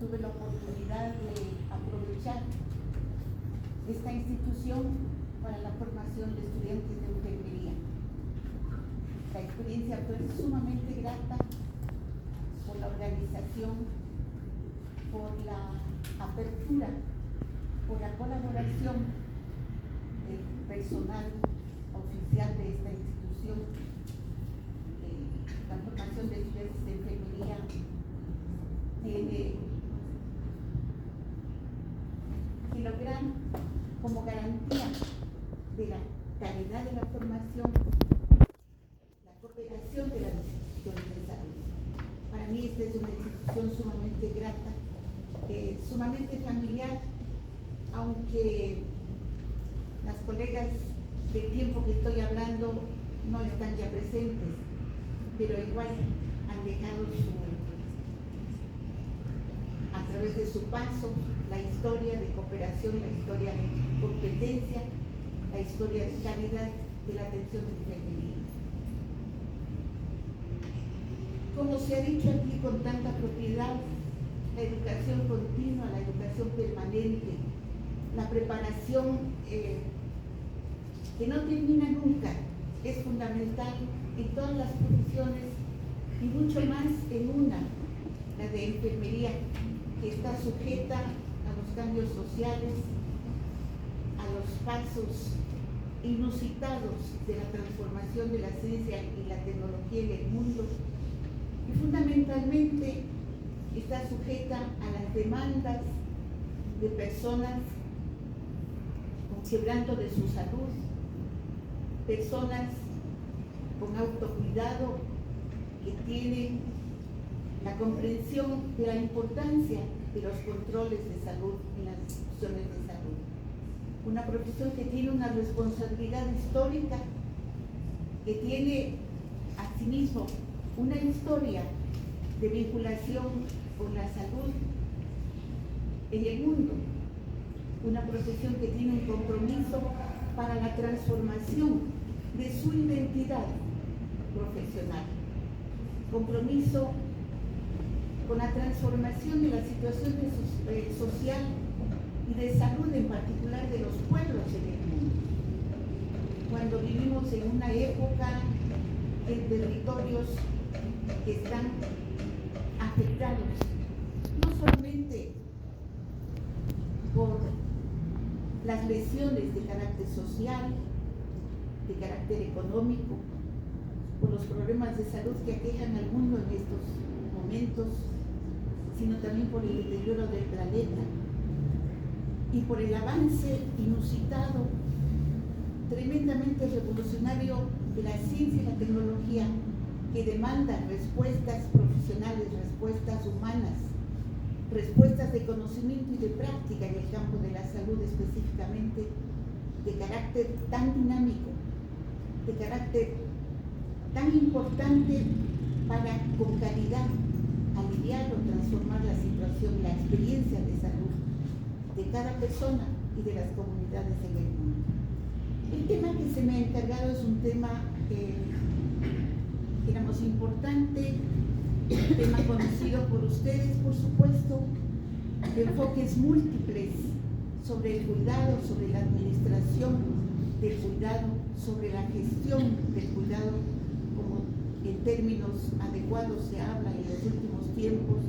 tuve la oportunidad de aprovechar esta institución para la formación de estudiantes de enfermería. La experiencia fue sumamente grata por la organización, por la apertura, por la colaboración del personal oficial de esta institución. La formación de estudiantes de enfermería tiene que lograr como garantía de la calidad de la formación la cooperación de las instituciones de salud. Para mí esta es una institución sumamente grata, sumamente familiar, aunque las colegas del tiempo que estoy hablando no están ya presentes, pero igual han dejado a través de su paso la historia de cooperación, la historia de competencia, la historia de calidad de la atención de enfermería. Como se ha dicho aquí con tanta propiedad, la educación continua, la educación permanente, la preparación que no termina nunca, es fundamental en todas las profesiones y mucho más en una, la de enfermería, que está sujeta a los cambios sociales, a los pasos inusitados de la transformación de la ciencia y la tecnología en el mundo, y fundamentalmente está sujeta a las demandas de personas con quebranto de su salud, personas con autocuidado que tienen la comprensión de la importancia de los controles de salud en las instituciones de salud. Una profesión que tiene una responsabilidad histórica, que tiene asimismo una historia de vinculación con la salud en el mundo. Una profesión que tiene un compromiso para la transformación de su identidad profesional. Compromiso con la transformación de la situación social y de salud, en particular de los pueblos en el mundo. Cuando vivimos en una época en territorios que están afectados, no solamente por las lesiones de carácter social, de carácter económico, por los problemas de salud que aquejan al mundo en estos momentos, sino también por el deterioro del planeta y por el avance inusitado, tremendamente revolucionario de la ciencia y la tecnología, que demandan respuestas profesionales, respuestas humanas, respuestas de conocimiento y de práctica en el campo de la salud específicamente, de carácter tan dinámico, de carácter tan importante para con calidad aliviar o transformar la situación, la experiencia de salud de cada persona y de las comunidades en el mundo. El tema que se me ha encargado es un tema digamos importante, un tema conocido por ustedes, por supuesto, de enfoques múltiples sobre el cuidado, sobre la administración del cuidado, sobre la gestión del cuidado, como en términos adecuados se habla en los últimos tiempos.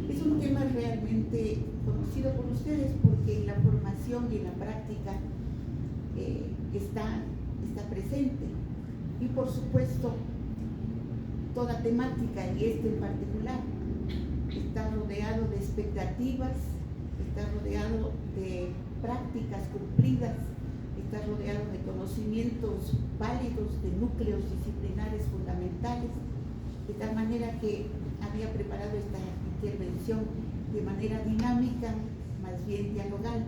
Es un tema realmente conocido por ustedes porque en la formación y en la práctica está presente. Y por supuesto, toda temática, y este en particular, está rodeado de expectativas, está rodeado de prácticas cumplidas, está rodeado de conocimientos válidos, de núcleos disciplinares fundamentales, de tal manera que había preparado esta intervención de manera dinámica, más bien dialogal,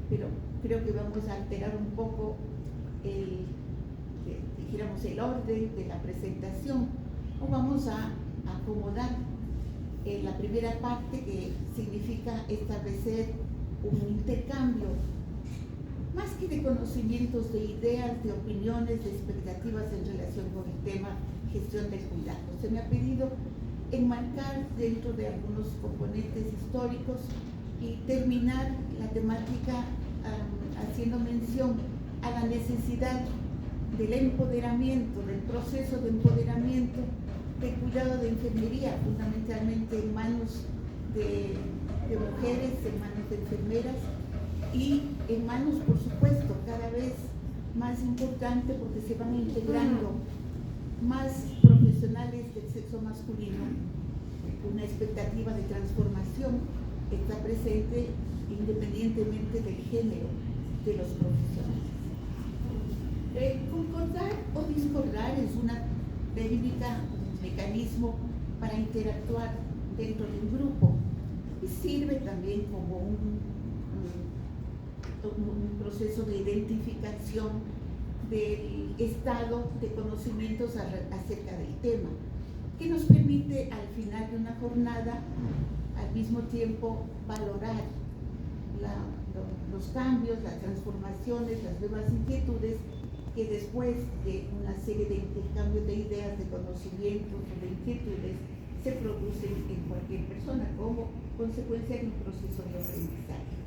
pero creo que vamos a alterar un poco el orden de la presentación, o vamos a acomodar la primera parte, que significa establecer un intercambio, más que de conocimientos, de ideas, de opiniones, de expectativas en relación con el tema gestión del cuidado. Se me ha pedido enmarcar dentro de algunos componentes históricos y terminar la temática haciendo mención a la necesidad del empoderamiento, del proceso de empoderamiento del cuidado de enfermería, fundamentalmente en manos de mujeres, en manos de enfermeras y en manos, por supuesto, cada vez más importante porque se van integrando más profesionales del sexo masculino. Una expectativa de transformación está presente independientemente del género de los profesionales. Concordar o discordar es una técnica, un mecanismo para interactuar dentro de un grupo y sirve también como un proceso de identificación del estado de conocimientos acerca del tema, que nos permite al final de una jornada al mismo tiempo valorar los cambios, las transformaciones, las nuevas inquietudes que después de una serie de intercambios de ideas, de conocimientos o de inquietudes se producen en cualquier persona como consecuencia de un proceso de aprendizaje.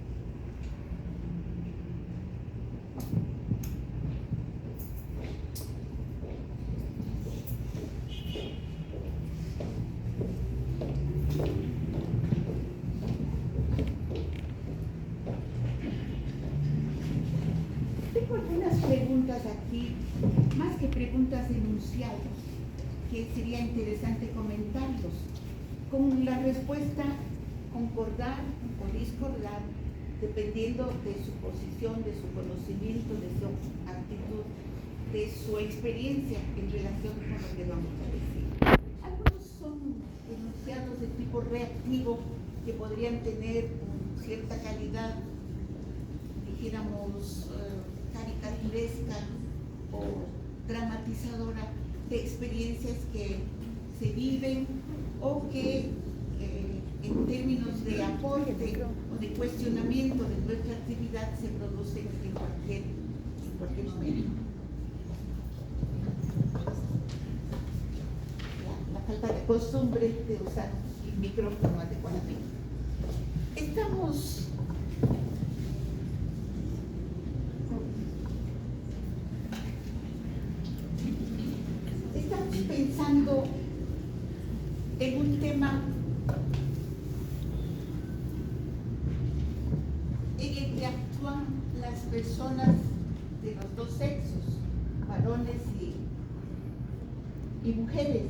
Tengo algunas preguntas aquí, más que preguntas enunciadas, que sería interesante comentarlos. Con la respuesta, concordar o discordar, dependiendo de su posición, de su conocimiento, de su actitud, de su experiencia en relación con lo que vamos a decir. Algunos son enunciados de tipo reactivo que podrían tener cierta calidad, dijéramos, caricaturesca o dramatizadora de experiencias que se viven o que en términos de aporte o de cuestionamiento de nuestra actividad se producen en cualquier momento. La falta de costumbre de usar el micrófono adecuadamente. Estamos pensando en un tema en el que actúan las personas de los dos sexos, varones y mujeres.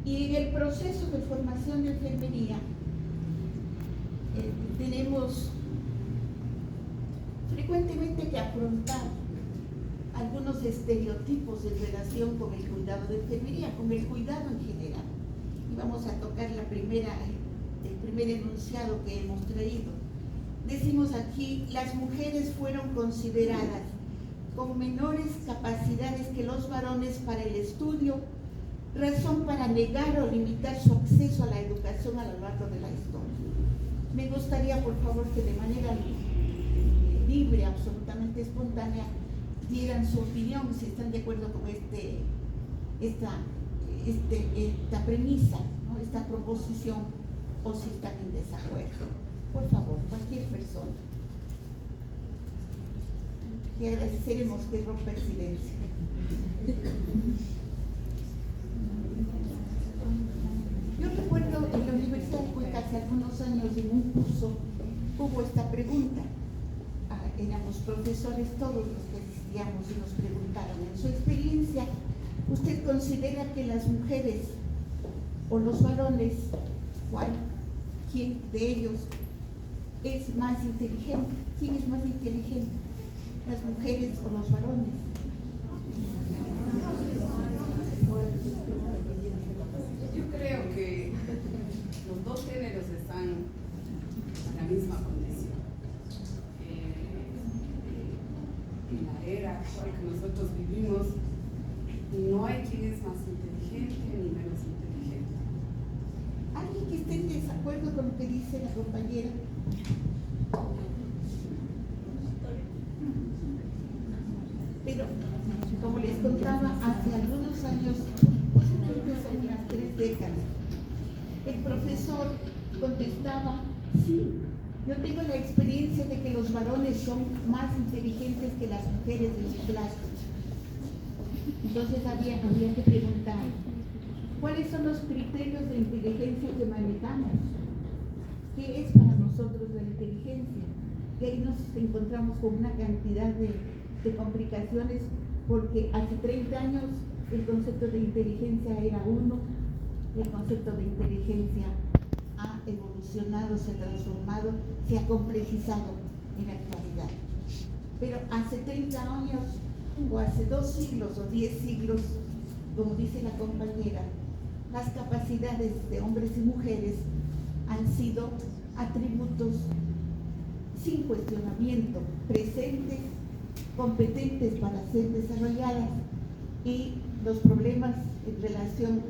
Y en el proceso de formación de enfermería tenemos frecuentemente que afrontar algunos estereotipos en relación con el cuidado de enfermería, con el cuidado en general. Y vamos a tocar el primer enunciado que hemos traído. Decimos aquí, las mujeres fueron consideradas con menores capacidades que los varones para el estudio, razón para negar o limitar su acceso a la educación a lo largo de la historia. Me gustaría, por favor, que de manera libre, absolutamente espontánea, dieran su opinión, si están de acuerdo con esta premisa, ¿no? Esta proposición, o si están en desacuerdo. Por favor, cualquier persona. Y agradeceremos que rompa el silencio. Yo recuerdo en la Universidad de Cuenca hace algunos años en un curso hubo esta pregunta. Éramos profesores todos los que asistíamos y nos preguntaron, en su experiencia, ¿usted considera que las mujeres o los varones, quién de ellos es más inteligente? ¿Quién es más inteligente? ¿Las mujeres o los varones? Yo creo que los dos géneros están en la misma condición. En la era actual que nosotros vivimos, no hay quien es más inteligente ni menos inteligente. ¿Alguien que esté en desacuerdo con lo que dice la compañera? Pero, como les contaba, hace algunos años, posiblemente hace unas 3 décadas, el profesor contestaba, sí, yo tengo la experiencia de que los varones son más inteligentes que las mujeres en su clase. Entonces había que preguntar, ¿cuáles son los criterios de inteligencia que manejamos? ¿Qué es para nosotros la inteligencia? Y ahí nos encontramos con una cantidad de complicaciones, porque hace 30 años el concepto de inteligencia era uno, el concepto de inteligencia ha evolucionado, se ha transformado, se ha complejizado en la actualidad. Pero hace 30 años, o hace 2 siglos o 10 siglos, como dice la compañera, las capacidades de hombres y mujeres han sido atributos sin cuestionamiento, presentes, competentes para ser desarrolladas, y los problemas en relación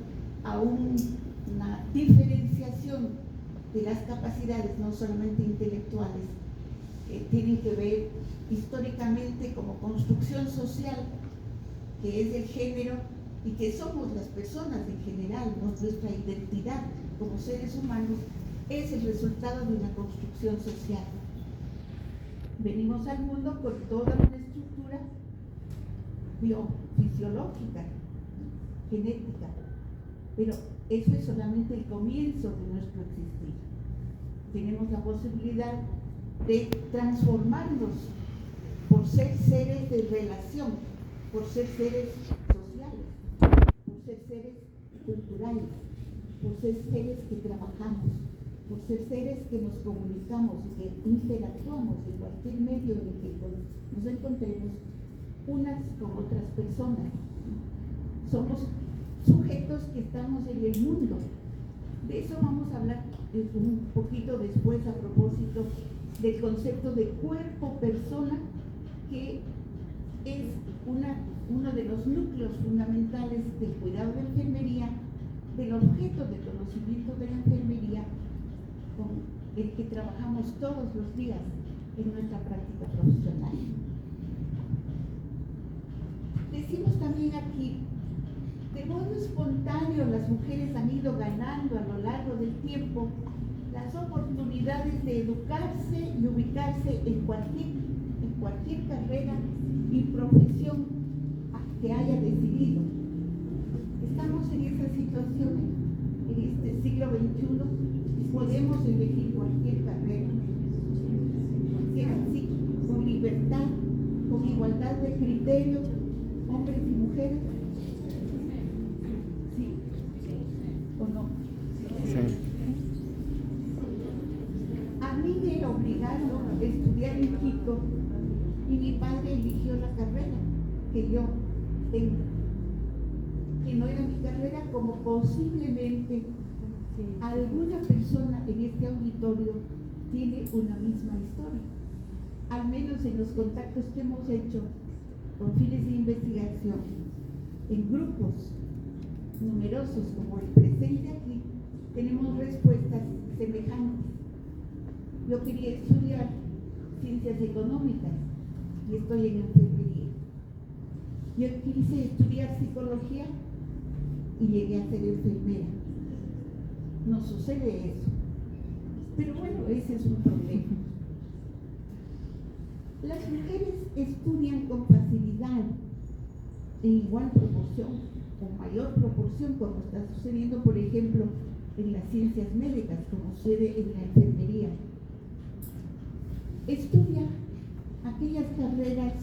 a una diferenciación de las capacidades, no solamente intelectuales, tienen que ver históricamente como construcción social, que es el género y que somos las personas en general, nuestra identidad como seres humanos es el resultado de una construcción social. Venimos al mundo con toda una estructura biofisiológica, genética, pero eso es solamente el comienzo de nuestro existir. Tenemos la posibilidad de transformarnos por ser seres de relación, por ser seres sociales, por ser seres culturales, por ser seres que trabajamos, por ser seres que nos comunicamos y que interactuamos en cualquier medio en el que nos encontremos unas con otras personas. Somos sujetos que estamos en el mundo. De eso vamos a hablar un poquito después a propósito del concepto de cuerpo-persona, que es uno de los núcleos fundamentales del cuidado de enfermería, del objeto de conocimiento de la enfermería con el que trabajamos todos los días en nuestra práctica profesional. Decimos también aquí, de modo espontáneo las mujeres han ido ganando a lo largo del tiempo las oportunidades de educarse y ubicarse en cualquier carrera y profesión que haya decidido. Estamos en esa situación en este siglo XXI, podemos elegir cualquier carrera, sea así, con libertad, con igualdad de criterios, hombres y mujeres. ¿Sí? ¿O no? Sí. A mí me obligaron a estudiar en Quito y mi padre eligió la carrera que yo tengo, que no era mi carrera, como posiblemente alguna persona en este auditorio tiene una misma historia, al menos en los contactos que hemos hecho con fines de investigación en grupos numerosos como el presente aquí, tenemos respuestas semejantes. Yo quería estudiar ciencias económicas y estoy en enfermería. Yo quise estudiar psicología y llegué a ser enfermera. No sucede eso. Pero bueno, ese es un problema. Las mujeres estudian con facilidad, en igual proporción o mayor proporción, como está sucediendo, por ejemplo, en las ciencias médicas, como sucede en la enfermería. Estudian aquellas carreras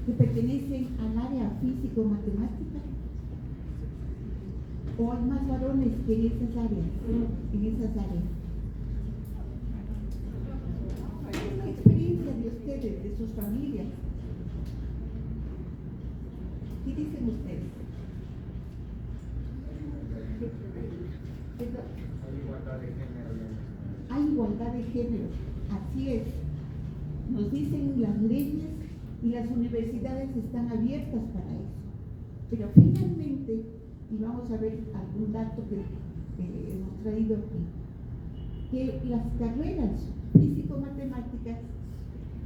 que pertenecen al área físico-matemática, o hay más varones que en esas áreas. Hay una experiencia de ustedes, de sus familias. ¿Qué dicen ustedes? Hay igualdad de género, así es. Nos dicen las leyes y las universidades están abiertas para eso. Pero finalmente, y vamos a ver algún dato que hemos traído aquí, que las carreras físico-matemáticas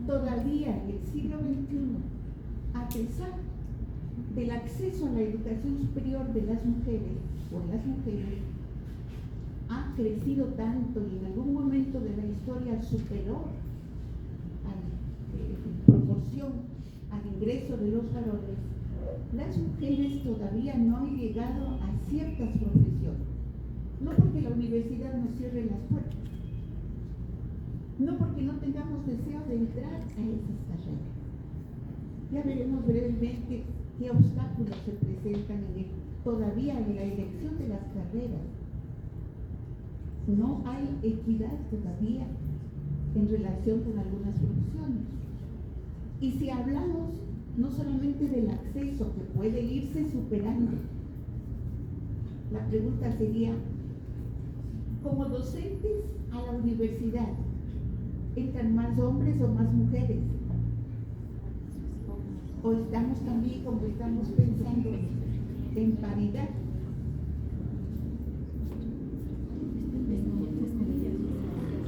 todavía en el siglo XXI, a pesar del acceso a la educación superior de las mujeres, o las mujeres, ha ha crecido tanto y en algún momento de la historia superó en proporción al ingreso de los varones, las mujeres todavía no han llegado a ciertas profesiones. No porque la universidad nos cierre las puertas, no porque no tengamos deseo de entrar a esas carreras. Ya veremos brevemente qué obstáculos se presentan todavía en la elección de las carreras. No hay equidad todavía en relación con algunas profesiones. Y si hablamos no solamente del acceso que puede irse superando, la pregunta sería, como docentes a la universidad, ¿entran más hombres o más mujeres? ¿O estamos también, como estamos pensando, en paridad?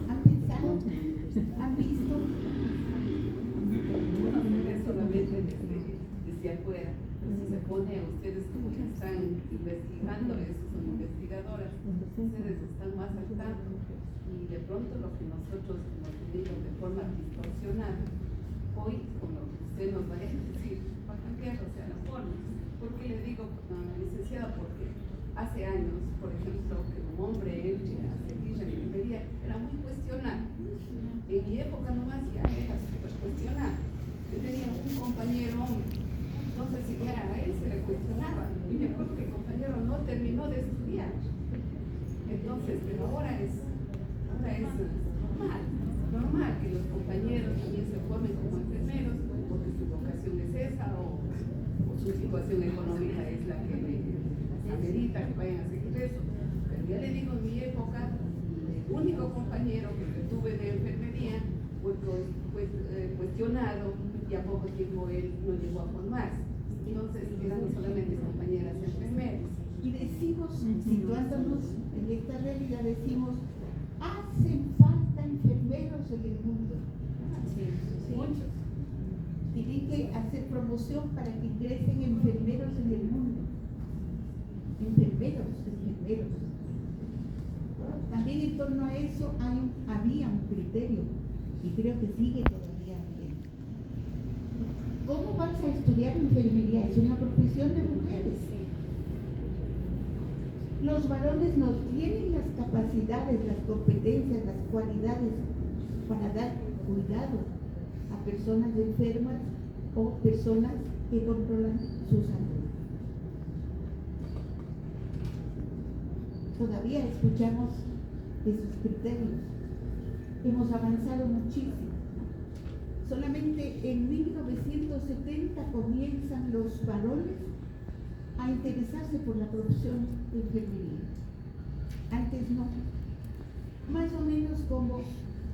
¿Han pensado? ¿Han visto? No se ve solamente desde afuera, pero si se pone a ustedes como que están investigando, eso son investigadoras, ustedes están más al tanto y de pronto lo que nosotros hemos tenido de forma distorsionada, hoy con lo que usted nos vaya a decir, va a cambiar, o sea, la forma. ¿Por qué le digo, licenciada? Porque hace años, por ejemplo, que un hombre entre a servir en enfermería era muy cuestionado. En mi época nomás ya era súper cuestionado. Yo tenía un compañero hombre, no sé si era a él, se le cuestionaba. Y me acuerdo que el compañero no terminó de estudiar. Entonces, pero ahora es normal que los compañeros también se formen como enfermeros, porque su vocación es esa o su situación económica es la que amerita que vayan a seguir eso. Pero ya le digo, en mi época, el único compañero que tuve de enfermería fue cuestionado y a poco tiempo él no llegó a formarse. Entonces quedamos solamente compañeras enfermeras. Y decimos, situándonos en esta realidad, decimos, hacen falta enfermeros en el mundo. Sí, muchos. Tienen que hacer promoción para que ingresen enfermeros en el mundo. Enfermeros. También en torno a eso había un criterio, y creo que sigue todavía habiendo. ¿Cómo vas a estudiar enfermería? Es una profesión de mujeres. Los varones no tienen las capacidades, las competencias, las cualidades para dar cuidado a personas enfermas o personas que controlan su salud. Todavía escuchamos esos criterios. Hemos avanzado muchísimo. Solamente en 1970 comienzan los varones a interesarse por la profesión de enfermería. Antes no. Más o menos como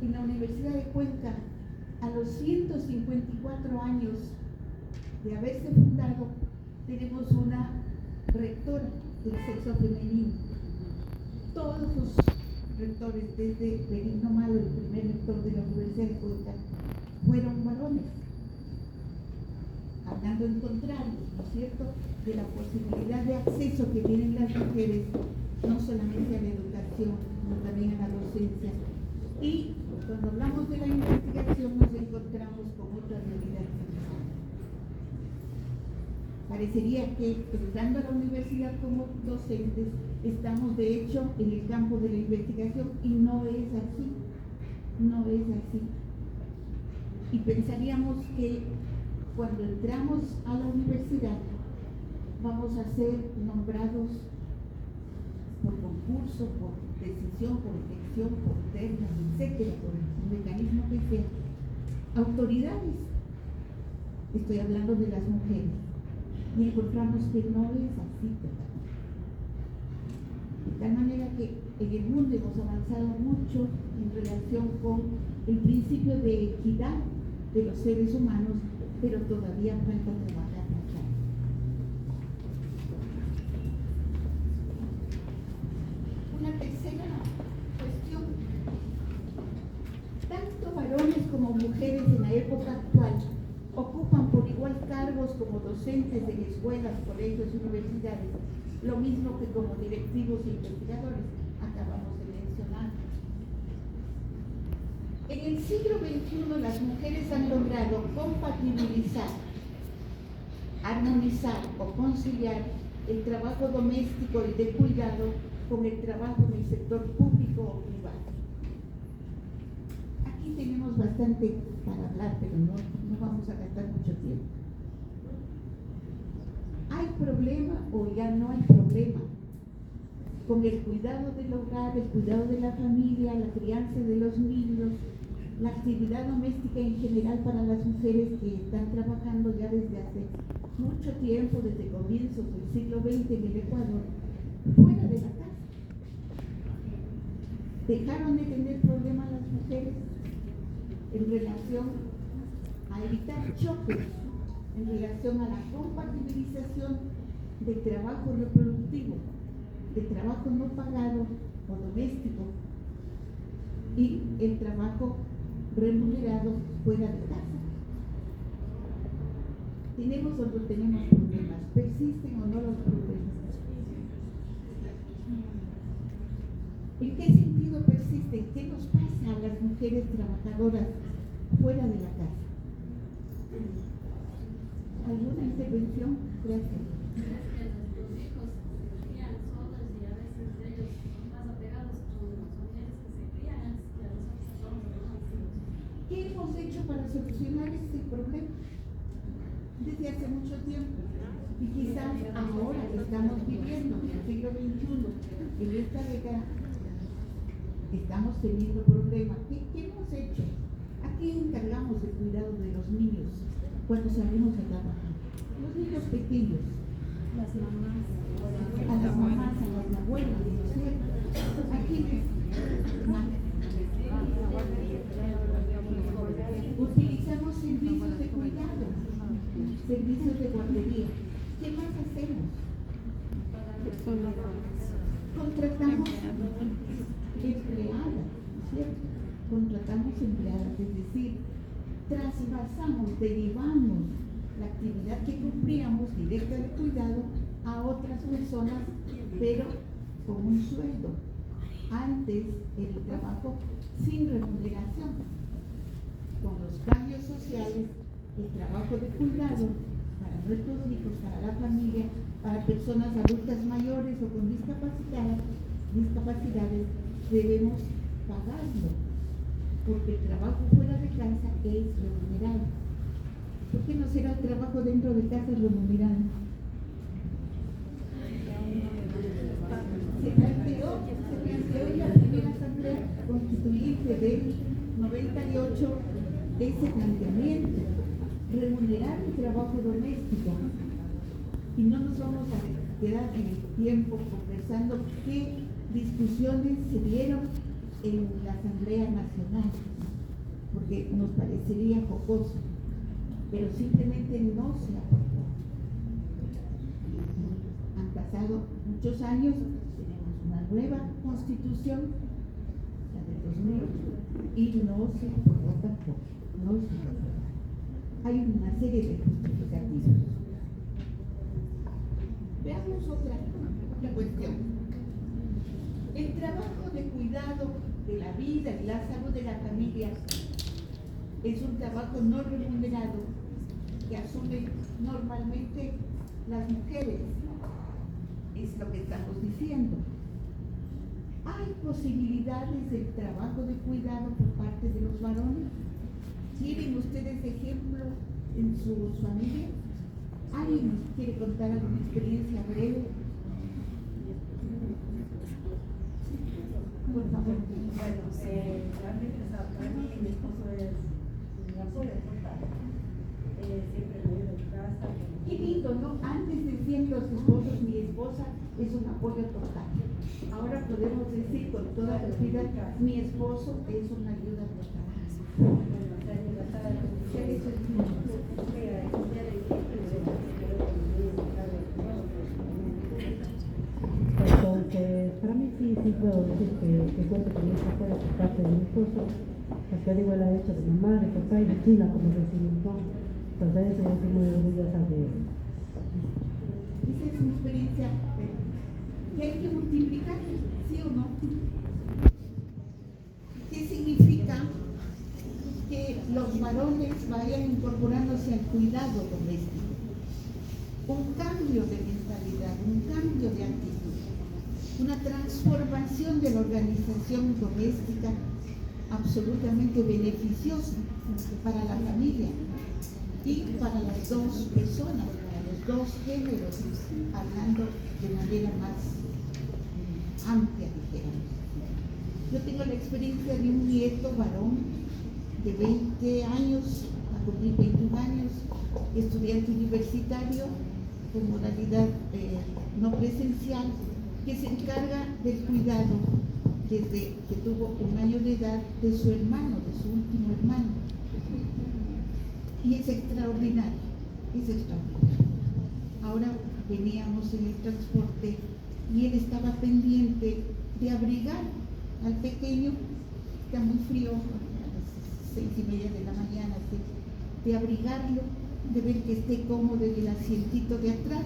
en la Universidad de Cuenca, a los 154 años de haberse fundado, tenemos una rectora del sexo femenino. Todos los rectores, desde Benigno Malo, el primer rector de la Universidad de Cuenca, fueron varones. Hablando en contrario, ¿no es cierto?, de la posibilidad de acceso que tienen las mujeres, no solamente a la educación, sino también a la docencia. Y cuando hablamos de la investigación nos encontramos con otra realidad. Parecería que entrando a la universidad como docentes estamos de hecho en el campo de la investigación y no es así, no es así. Y pensaríamos que cuando entramos a la universidad vamos a ser nombrados por concurso, por decisión, por elección, por ternas, etcétera, por el mecanismo que sea, autoridades. Estoy hablando de las mujeres. Y encontramos que no es así, ¿verdad? De tal manera que en el mundo hemos avanzado mucho en relación con el principio de equidad de los seres humanos, pero todavía falta trabajar mucho. Una tercera cuestión. Tanto varones como mujeres en la época actual ocupan por igual cargos como docentes en escuelas, colegios y universidades, lo mismo que como directivos e investigadores. Acabamos de ver En el siglo XXI las mujeres han logrado compatibilizar, armonizar o conciliar el trabajo doméstico y de cuidado con el trabajo en el sector público o privado. Aquí tenemos bastante para hablar, pero no vamos a gastar mucho tiempo. ¿Hay problema o ya no hay problema con el cuidado del hogar, el cuidado de la familia, la crianza de los niños, la actividad doméstica en general para las mujeres que están trabajando ya desde hace mucho tiempo, desde comienzos del siglo XX en el Ecuador, fuera de la casa? ¿Dejaron de tener problemas las mujeres en relación a evitar choques, en relación a la compatibilización del trabajo reproductivo, del trabajo no pagado o doméstico y el trabajo remunerado fuera de casa? ¿Tenemos o no tenemos problemas? ¿Persisten o no los problemas? ¿En qué sentido persisten? ¿Qué nos pasa a las mujeres trabajadoras fuera de la casa? ¿Alguna intervención? Gracias. Los hijos se crían solos y a veces ellos más apegados con las mujeres que se crían antes que a nosotros somos los hijos. ¿Qué hemos hecho para solucionar este problema? Desde hace mucho tiempo. Y quizás ahora que estamos viviendo en el siglo XXI, en esta década, estamos teniendo problemas. ¿Qué hemos hecho? ¿A quién encargamos el cuidado de los niños cuando salimos a trabajar? Los niños pequeños. Las mamás. A las mamás, a las abuelas, ¿no es cierto? ¿A quiénes? Utilizamos servicios de cuidado, servicios de guardería. ¿Qué más hacemos? Contratamos empleadas, ¿cierto? Contratamos empleadas, es decir, trasvasamos, derivamos la actividad que cumplíamos directa de cuidado a otras personas, pero con un sueldo. Antes el trabajo sin remuneración. Con los cambios sociales, el trabajo de cuidado para nuestros hijos, para la familia, para personas adultas mayores o con discapacidades, debemos pagarlo, porque el trabajo fuera de casa es remunerado. ¿Por qué no será el trabajo dentro de casa remunerado? Se planteó en la primera asamblea constituyente del 98 ese planteamiento, remunerar el trabajo doméstico. Y no nos vamos a quedar en el tiempo conversando qué discusiones se dieron en la Asamblea Nacional, porque nos parecería jocoso, pero simplemente no se aportó. Han pasado muchos años, tenemos una nueva constitución, la del 2000, y no se aprobó tampoco. No se aprobó. Hay una serie de justificativos. Veamos otra cuestión. El trabajo de cuidado de la vida y la salud de la familia es un trabajo no remunerado que asumen normalmente las mujeres. Es lo que estamos diciendo. ¿Hay posibilidades del trabajo de cuidado por parte de los varones? ¿Tienen ustedes ejemplo en sus familias? ¿Alguien nos quiere contar alguna experiencia breve? Por favor. Bueno, realmente, para mí mi esposo es mi apoyo total. Siempre me ayuda en casa. Qué lindo, ¿no? Antes decían los esposos, mi esposa es un apoyo total. Ahora podemos decir con toda seguridad, mi esposo es una ayuda total. Entonces, para mí sí puedo decir que cuento con esa apoyo por parte de mi esposo, porque digo, él ha hecho de mamá, de papá y de China, como decimos, ¿no? Entonces, yo estoy muy orgullosa de él. Esa es mi experiencia. ¿Qué hay que multiplicar? ¿Sí o no? ¿Qué significa los varones vayan incorporándose al cuidado doméstico. Un cambio de mentalidad, un cambio de actitud, una transformación de la organización doméstica absolutamente beneficiosa para la familia y para las dos personas, para los dos géneros, hablando de manera más amplia, dijéramos. Yo tengo la experiencia de un nieto varón de 20 años, a cumplir 21 años, estudiante universitario con modalidad no presencial, que se encarga del cuidado desde que tuvo 1 año de edad de su hermano, de su último hermano. Y es extraordinario, es extraordinario. Ahora veníamos en el transporte y él estaba pendiente de abrigar al pequeño, está muy frío, a las 6:30 de la mañana, de abrigarlo, de ver que esté cómodo en el asientito de atrás.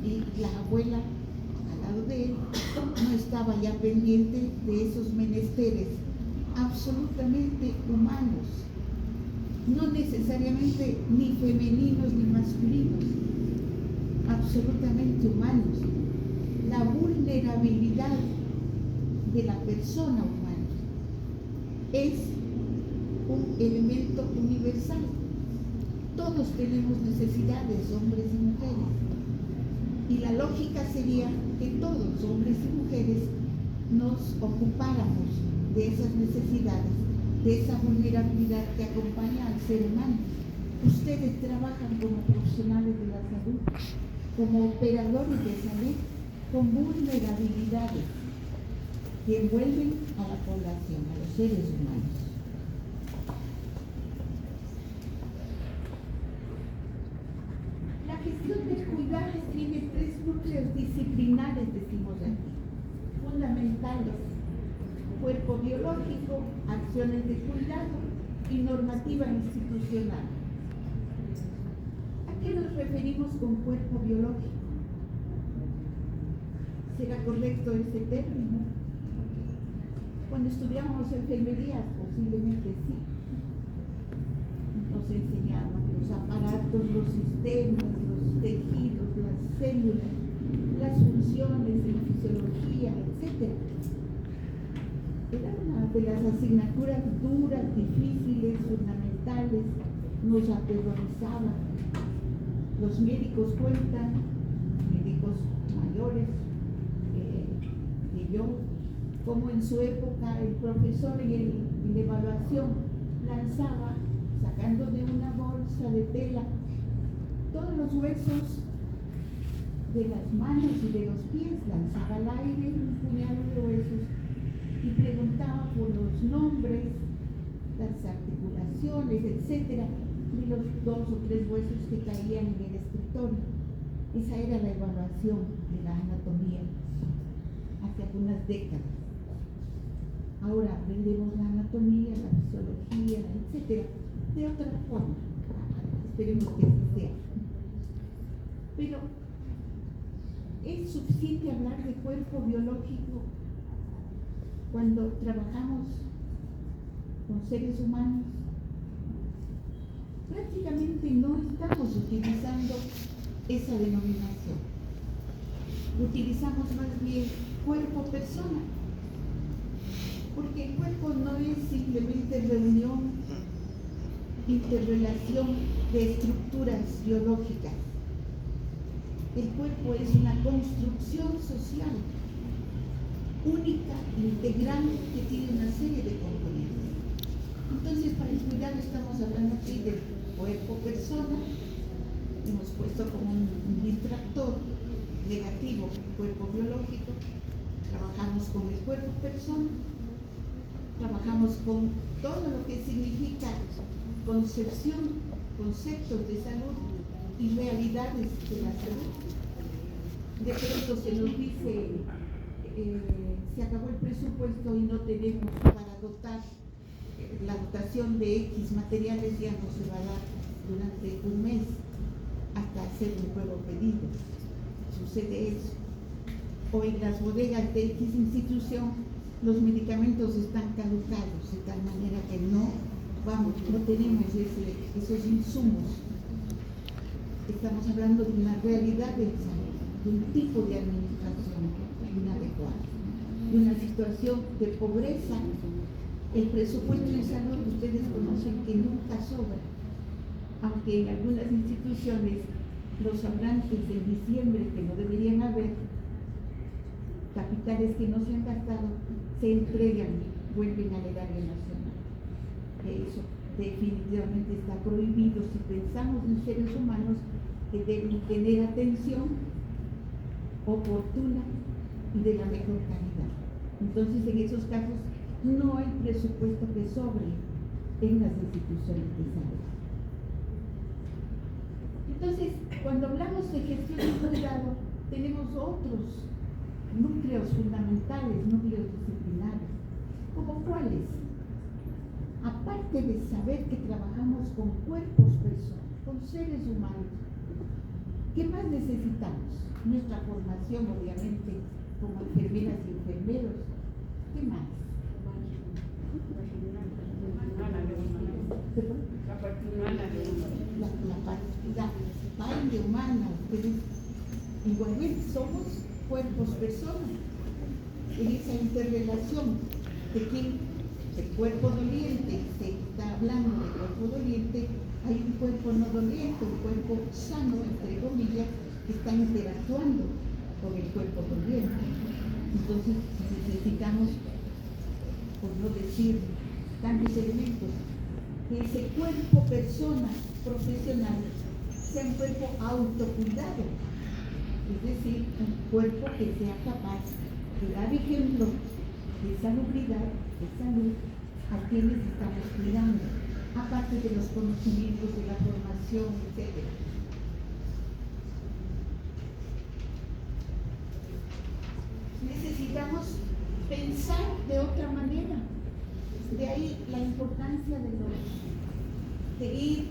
Y la abuela al lado de él no estaba ya pendiente de esos menesteres absolutamente humanos, no necesariamente ni femeninos ni masculinos, absolutamente humanos. La vulnerabilidad de la persona humana es un elemento universal. Todos tenemos necesidades, hombres y mujeres. Y la lógica sería que todos, hombres y mujeres, nos ocupáramos de esas necesidades, de esa vulnerabilidad que acompaña al ser humano. Ustedes trabajan como profesionales de la salud, como operadores de salud, con vulnerabilidades que envuelven a la población, a los seres humanos. La gestión de cuidados tiene 3 núcleos disciplinares, decimos aquí, fundamentales: cuerpo biológico, acciones de cuidado y normativa institucional. ¿A qué nos referimos con cuerpo biológico? ¿Será correcto ese término? Cuando estudiamos enfermería, posiblemente sí. Nos enseñaban los aparatos, los sistemas, los tejidos, las células, las funciones en fisiología, etc. Era una de las asignaturas duras, difíciles, fundamentales, nos aterrorizaban. Los médicos cuentan, médicos mayores, que yo, como en su época el profesor en la evaluación lanzaba, sacando de una bolsa de tela, todos los huesos de las manos y de los pies, lanzaba al aire un puñado de huesos y preguntaba por los nombres, las articulaciones, etc., de los 2 o 3 huesos que caían en el escritorio. Esa era la evaluación de la anatomía hace algunas décadas. Ahora aprendemos la anatomía, la fisiología, etc., de otra forma. Esperemos que así sea. Pero ¿es suficiente hablar de cuerpo biológico cuando trabajamos con seres humanos? Prácticamente no estamos utilizando esa denominación. Utilizamos más bien cuerpo-persona, porque el cuerpo no es simplemente reunión, interrelación de estructuras biológicas. El cuerpo es una construcción social única, integral, que tiene una serie de componentes. Entonces, para el cuidado estamos hablando aquí del cuerpo-persona. Hemos puesto como un distractor negativo cuerpo biológico. Trabajamos con el cuerpo-persona. Trabajamos con todo lo que significa concepción, conceptos de salud y realidades de la salud. De pronto se nos dice, se acabó el presupuesto y no tenemos para dotar, la dotación de X materiales ya no se va a dar durante un mes hasta hacer un nuevo pedido. Sucede eso. O en las bodegas de X institución los medicamentos están caducados de tal manera que no no tenemos esos insumos. Estamos hablando de una realidad de salud, de un tipo de administración inadecuada, de una situación de pobreza. El presupuesto de salud, ustedes conocen que nunca sobra, aunque en algunas instituciones los sabrán desde diciembre que no deberían haber capitales que no se han gastado, se entregan, vuelven al erario nacional. Eso definitivamente está prohibido si pensamos en seres humanos que deben tener atención oportuna y de la mejor calidad. Entonces, en esos casos no hay presupuesto que sobre en las instituciones de salud. Entonces, cuando hablamos de gestión y cuidado, tenemos otros núcleos fundamentales, núcleos disciplinarios, como cuáles. Aparte de saber que trabajamos con cuerpos personas, con seres humanos, ¿qué más necesitamos? Nuestra formación, obviamente, como enfermeras y enfermeros. ¿Qué más? La parte humana, igualmente somos cuerpos personas. En esa interrelación de que el cuerpo doliente, se está hablando del cuerpo doliente, hay un cuerpo no doliente, un cuerpo sano, entre comillas, que está interactuando con el cuerpo doliente. Entonces necesitamos, por no decir tantos elementos, que ese cuerpo persona profesional sea un cuerpo autocuidado, es decir, un cuerpo que sea capaz de dar ejemplo de salubridad, de salud, a quienes estamos cuidando, aparte de los conocimientos, de la formación, etc. Necesitamos pensar de otra manera. De ahí la importancia de ir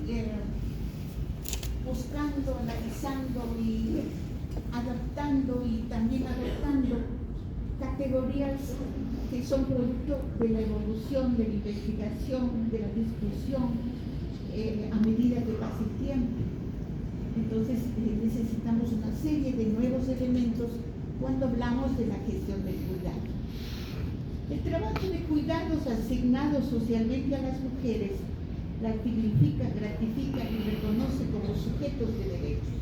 buscando, analizando y adaptando y también adoptando categorías que son producto de la evolución, de la investigación, de la discusión a medida que pasa el tiempo. Entonces necesitamos una serie de nuevos elementos cuando hablamos de la gestión del cuidado. El trabajo de cuidados asignados socialmente a las mujeres las dignifica, gratifica y reconoce como sujetos de derechos.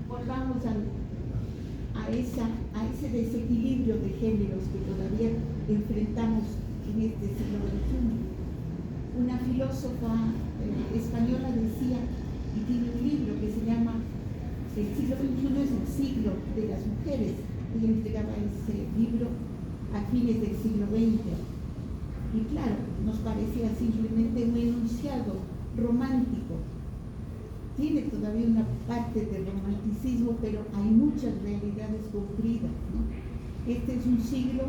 Volvamos a ese desequilibrio de géneros que todavía enfrentamos en este siglo XXI. Una filósofa española decía, y tiene un libro que se llama El siglo XXI es el siglo de las mujeres. Ella entregaba ese libro a fines del siglo XX. Y claro, nos parecía simplemente un enunciado romántico. Tiene todavía una parte de romanticismo, pero hay muchas realidades cumplidas, ¿no? Este es un siglo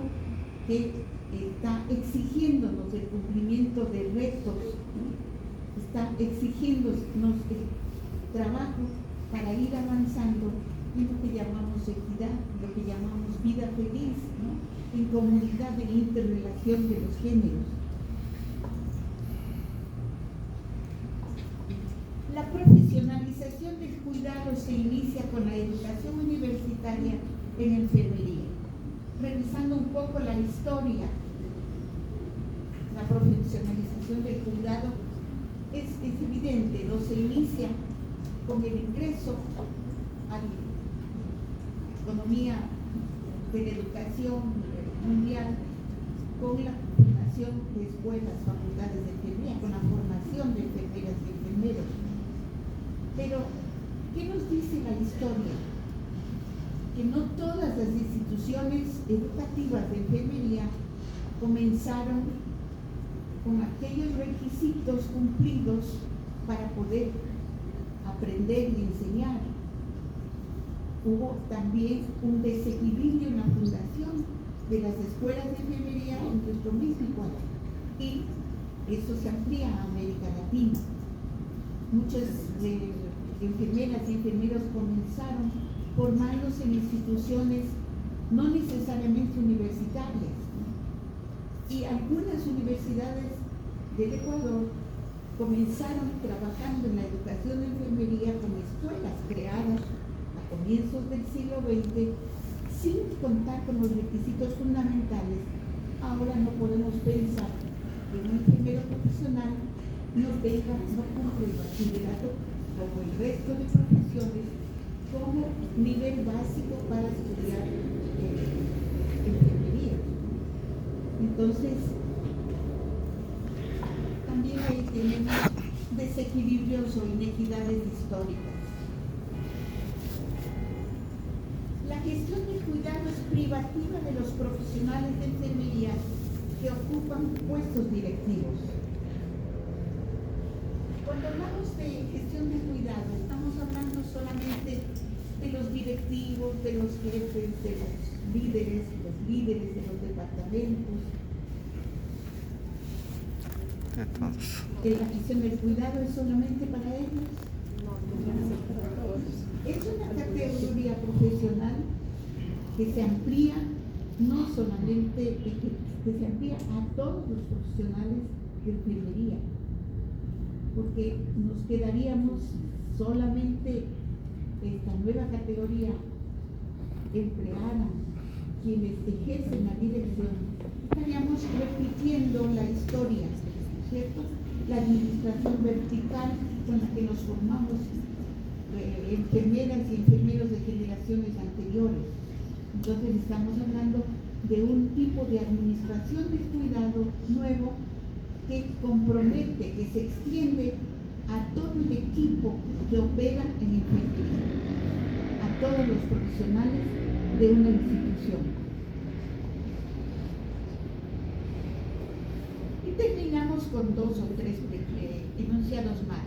que está exigiéndonos el cumplimiento de retos, ¿no? Está exigiéndonos el trabajo para ir avanzando en lo que llamamos equidad, lo que llamamos vida feliz, ¿no? En comunidad, en interrelación de los géneros. La profesionalización del cuidado se inicia con la educación universitaria en enfermería. Revisando un poco la historia, la profesionalización del cuidado es evidente, no se inicia con el ingreso a la economía de la educación mundial, con la fundación de escuelas, facultades de enfermería, con la formación de enfermeras y enfermeros. Pero, ¿qué nos dice la historia? Que no todas las instituciones educativas de enfermería comenzaron con aquellos requisitos cumplidos para poder aprender y enseñar. Hubo también un desequilibrio en la fundación de las escuelas de enfermería en nuestro mismo Ecuador, y eso se amplía a América Latina. Muchas enfermeras y enfermeros comenzaron formándose en instituciones no necesariamente universitarias, ¿no? Y algunas universidades del Ecuador comenzaron trabajando en la educación de enfermería como escuelas creadas a comienzos del siglo XX sin contar con los requisitos fundamentales. Ahora no podemos pensar que un enfermero profesional no cumple el bachillerato como el resto de profesiones como nivel básico para estudiar enfermería. Entonces, también ahí tenemos desequilibrios o inequidades históricas. La gestión del cuidado es privativa de los profesionales de enfermería que ocupan puestos directivos. Cuando hablamos de gestión del cuidado, estamos hablando solamente de los directivos, de los jefes, de los líderes de los departamentos. La gestión del cuidado es solamente para ellos. Es una categoría profesional que se amplía no solamente, que se amplía a todos los profesionales de enfermería, porque nos quedaríamos solamente esta nueva categoría empleada quienes ejercen la dirección. Estaríamos repitiendo la historia, ¿cierto? La administración vertical con la que nos formamos enfermeras y enfermeros de generaciones anteriores. Entonces estamos hablando de un tipo de administración del cuidado nuevo que compromete, que se extiende a todo el equipo que opera en enfermería, a todos los profesionales de una institución. Y terminamos con 2 o 3 enunciados más.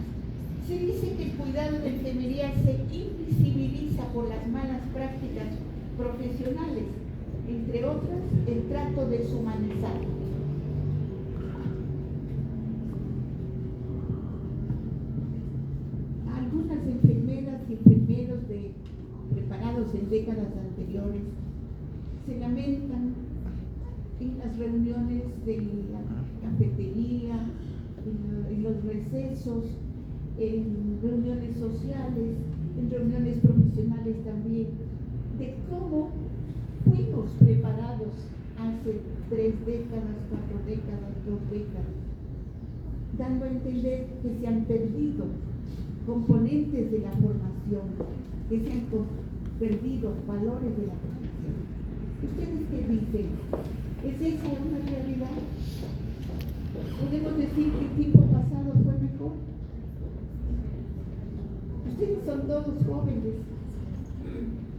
Se dice que el cuidado de enfermería se invisibiliza por las malas prácticas profesionales, entre otras, el trato deshumanizado. Algunas enfermeras y enfermeros preparados en décadas anteriores se lamentan en las reuniones de la cafetería, en los recesos, en reuniones sociales, en reuniones profesionales también, de cómo fuimos preparados hace 3 décadas, 4 décadas, 2 décadas, dando a entender que se han perdido componentes de la formación, que se han perdido valores de la formación. ¿Ustedes qué dicen? ¿Es esa una realidad? ¿Podemos decir que el tiempo pasado fue mejor? Ustedes son todos jóvenes,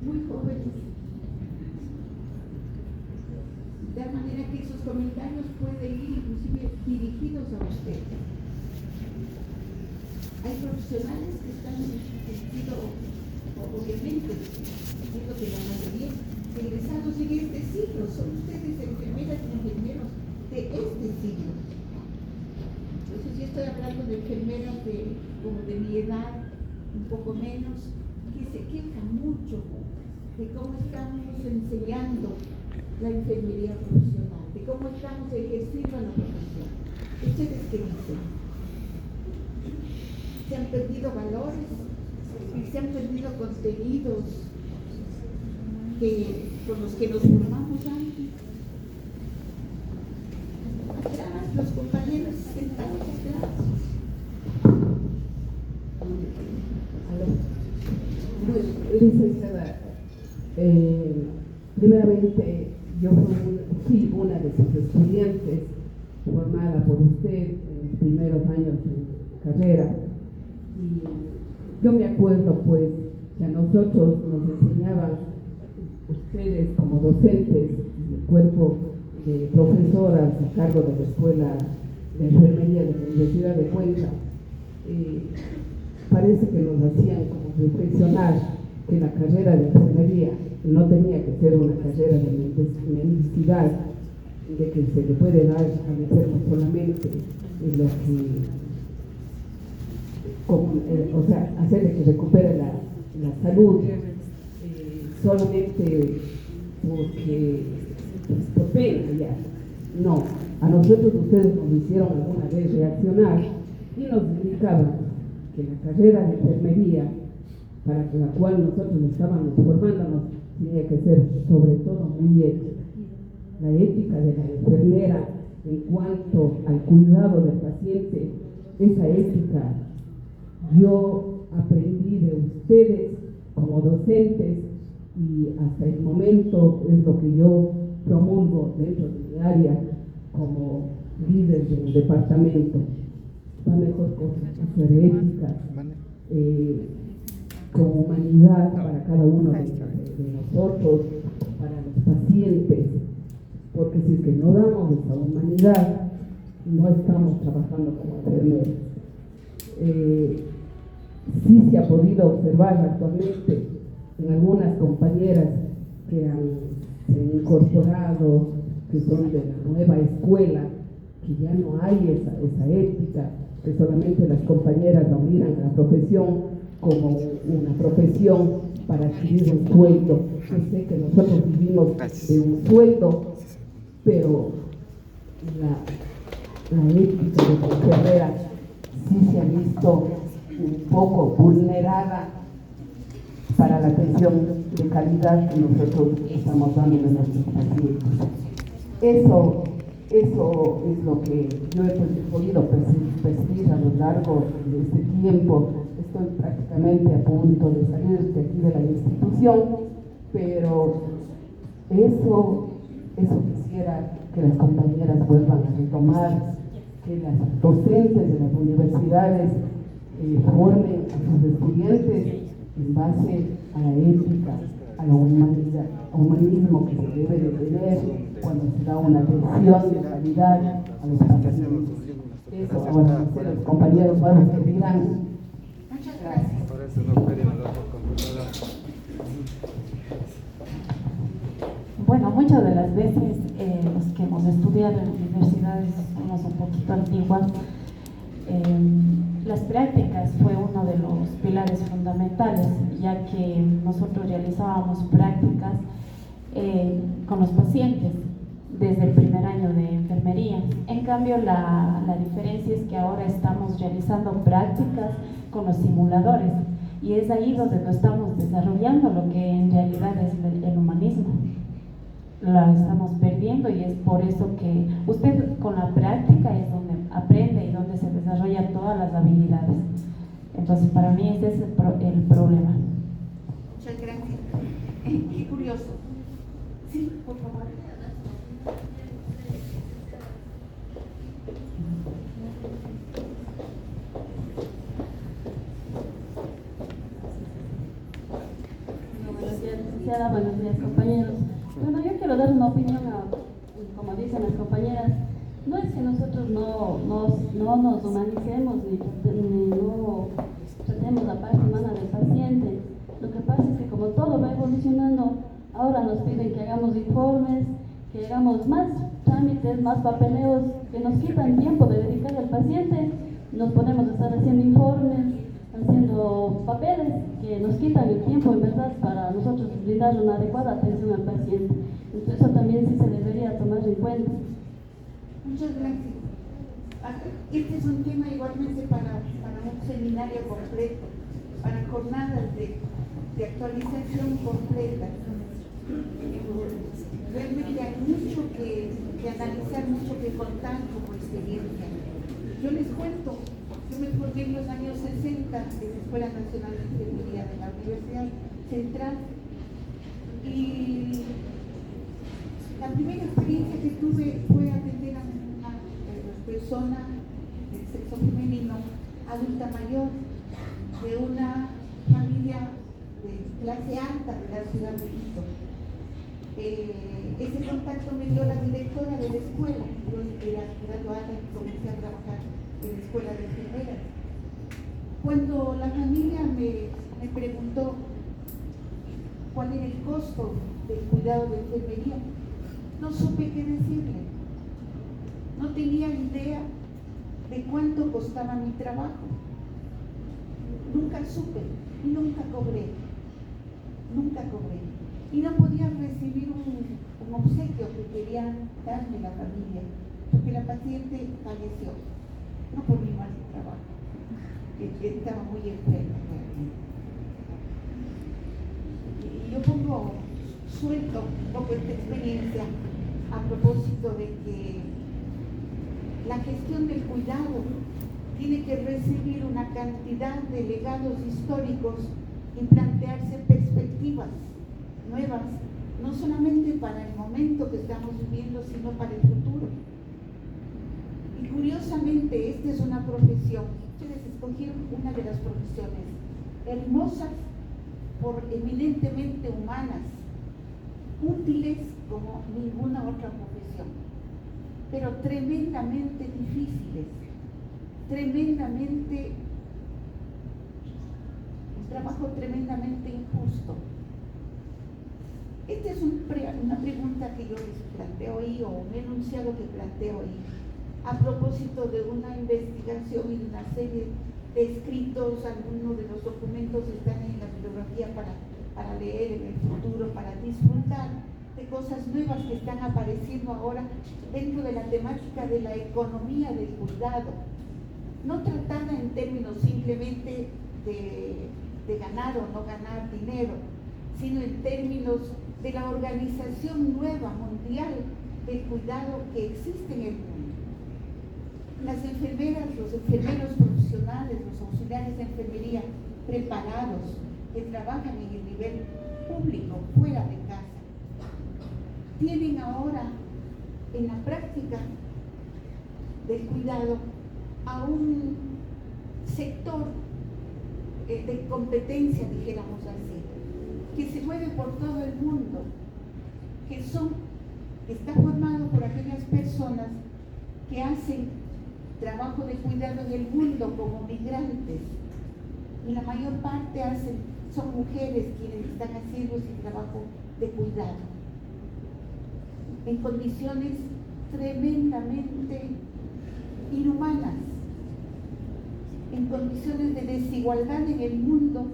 muy jóvenes. De tal manera que esos comentarios pueden ir inclusive dirigidos a ustedes. Hay profesionales que están obviamente, digo que la mayoría egresados en este siglo, son ustedes enfermeras y enfermeros de este siglo. Entonces yo estoy hablando de enfermeras como de mi edad, un poco menos, que se quejan mucho de cómo estamos enseñando la enfermería profesional, de cómo estamos ejerciendo la profesión. ¿Ustedes qué dicen? Se han perdido valores y se han perdido contenidos con los que nos formamos antes. Atrás, los compañeros sentados atrás. Licenciada, primeramente yo fui una de sus estudiantes formada por usted en los primeros años de carrera, y yo me acuerdo pues que a nosotros nos enseñaban ustedes como docentes del cuerpo de profesoras a cargo de la Escuela de Enfermería de la Universidad de Cuenca. Parece que nos hacían como reflexionar que la carrera de enfermería no tenía que ser una carrera de mendicidad, de que se le puede dar al enfermo solamente lo que, o sea, hacerle que recupere la salud, solamente porque, por pena ya. No, A nosotros ustedes nos hicieron alguna vez reaccionar y nos indicaban que la carrera de enfermería, para la cual nosotros estábamos formándonos, tenía que ser sobre todo muy ética. La ética de la enfermera en cuanto al cuidado del paciente, esa ética yo aprendí de ustedes como docentes y hasta el momento es lo que yo promulgo dentro de mi área como líder del departamento. La mejor cosa es ser ética, con humanidad para cada uno de nosotros, para los pacientes, porque si es que no damos esa humanidad, no estamos trabajando como enfermeros. Sí se ha podido observar actualmente en algunas compañeras que se han incorporado, que son de la nueva escuela, que ya no hay esa ética, que solamente las compañeras no miran a la profesión como una profesión para adquirir un sueldo. Yo sé que nosotros vivimos de un sueldo, pero la ética de la enfermera sí se ha visto un poco vulnerada para la atención de calidad que nosotros estamos dando a nuestros pacientes. Eso es lo que yo he podido percibir a lo largo de este tiempo. Estoy prácticamente a punto de salir de aquí de la institución, pero eso quisiera que las compañeras vuelvan a retomar, que las docentes de las universidades formen a sus estudiantes en base a la ética, a la humanidad, humanismo que se debe de tener cuando se da una atención de calidad a los pacientes. Eso ahora los compañeros van a dirán. Muchas gracias. Por eso no queremos la computadora. Bueno, muchas de las veces los que hemos estudiado en universidades somos un poquito antiguas. Las prácticas fue uno de los pilares fundamentales, ya que nosotros realizábamos prácticas con los pacientes desde el primer año de enfermería. En cambio, la diferencia es que ahora estamos realizando prácticas con los simuladores y es ahí donde no estamos desarrollando lo que en realidad es el humanismo. Lo estamos perdiendo y es por eso que usted con la práctica es donde aprende y donde se desarrolla todas las habilidades. Entonces, para mí ese es el problema. Muchas gracias. Qué curioso. Sí, por favor. Buenos días, licenciada. Buenos días, compañeros. Bueno, yo quiero dar una opinión como dicen las compañeras. No es que nosotros no nos humanicemos ni no tratemos la parte humana del paciente. Lo que pasa es que como todo va evolucionando, ahora nos piden que hagamos informes, que hagamos más trámites, más papeleos, que nos quitan tiempo de dedicar al paciente. Nos ponemos a estar haciendo informes, haciendo papeles que nos quitan el tiempo en verdad para nosotros brindar una adecuada atención al paciente. Entonces eso también sí se debería tomar en cuenta. Muchas gracias. Este es un tema igualmente para un seminario completo, para jornadas de actualización completa. Realmente hay mucho que analizar, mucho que contar como experiencia. Yo les cuento, yo me formé en los años 60 en la Escuela Nacional de Enfermería de la Universidad Central y la primera experiencia que tuve fue atender a una persona del sexo femenino, adulta mayor, de una familia de clase alta de la Ciudad de Quito. Ese contacto me dio la directora de la escuela. Yo era graduada y comencé a trabajar en la escuela de enfermeras. Cuando la familia me preguntó cuál era el costo del cuidado de enfermería, no supe qué decirle. No tenía idea de cuánto costaba mi trabajo. Nunca supe y nunca cobré. Nunca cobré. Y no podía recibir un obsequio que querían darme la familia. porque la paciente falleció, no por mi mal trabajo, que estaba muy enferma realmente. Y yo suelto un poco esta experiencia a propósito de que la gestión del cuidado tiene que recibir una cantidad de legados históricos y plantearse perspectivas nuevas, no solamente para el momento que estamos viviendo, sino para el futuro. Y curiosamente, esta es una profesión, ustedes escogieron una de las profesiones hermosas por eminentemente humanas, útiles como ninguna otra profesión, pero tremendamente difíciles, un trabajo tremendamente injusto. Esta es una pregunta que yo les planteo hoy, o un enunciado que planteo hoy, a propósito de una investigación y de una serie de escritos. Algunos de los documentos están en la bibliografía para leer en el futuro, para disfrutar de cosas nuevas que están apareciendo ahora dentro de la temática de la economía del cuidado, no tratada en términos simplemente de ganar o no ganar dinero, sino en términos de la organización nueva mundial del cuidado que existe en el mundo. Las enfermeras, los enfermeros profesionales, los auxiliares de enfermería preparados que trabajan en el nivel público, fuera de casa, tienen ahora en la práctica del cuidado a un sector de competencia, dijéramos así, que se mueve por todo el mundo, que está formado por aquellas personas que hacen trabajo de cuidado en el mundo como migrantes, y la mayor parte son mujeres quienes están haciendo ese trabajo de cuidado en condiciones tremendamente inhumanas, en condiciones de desigualdad en el mundo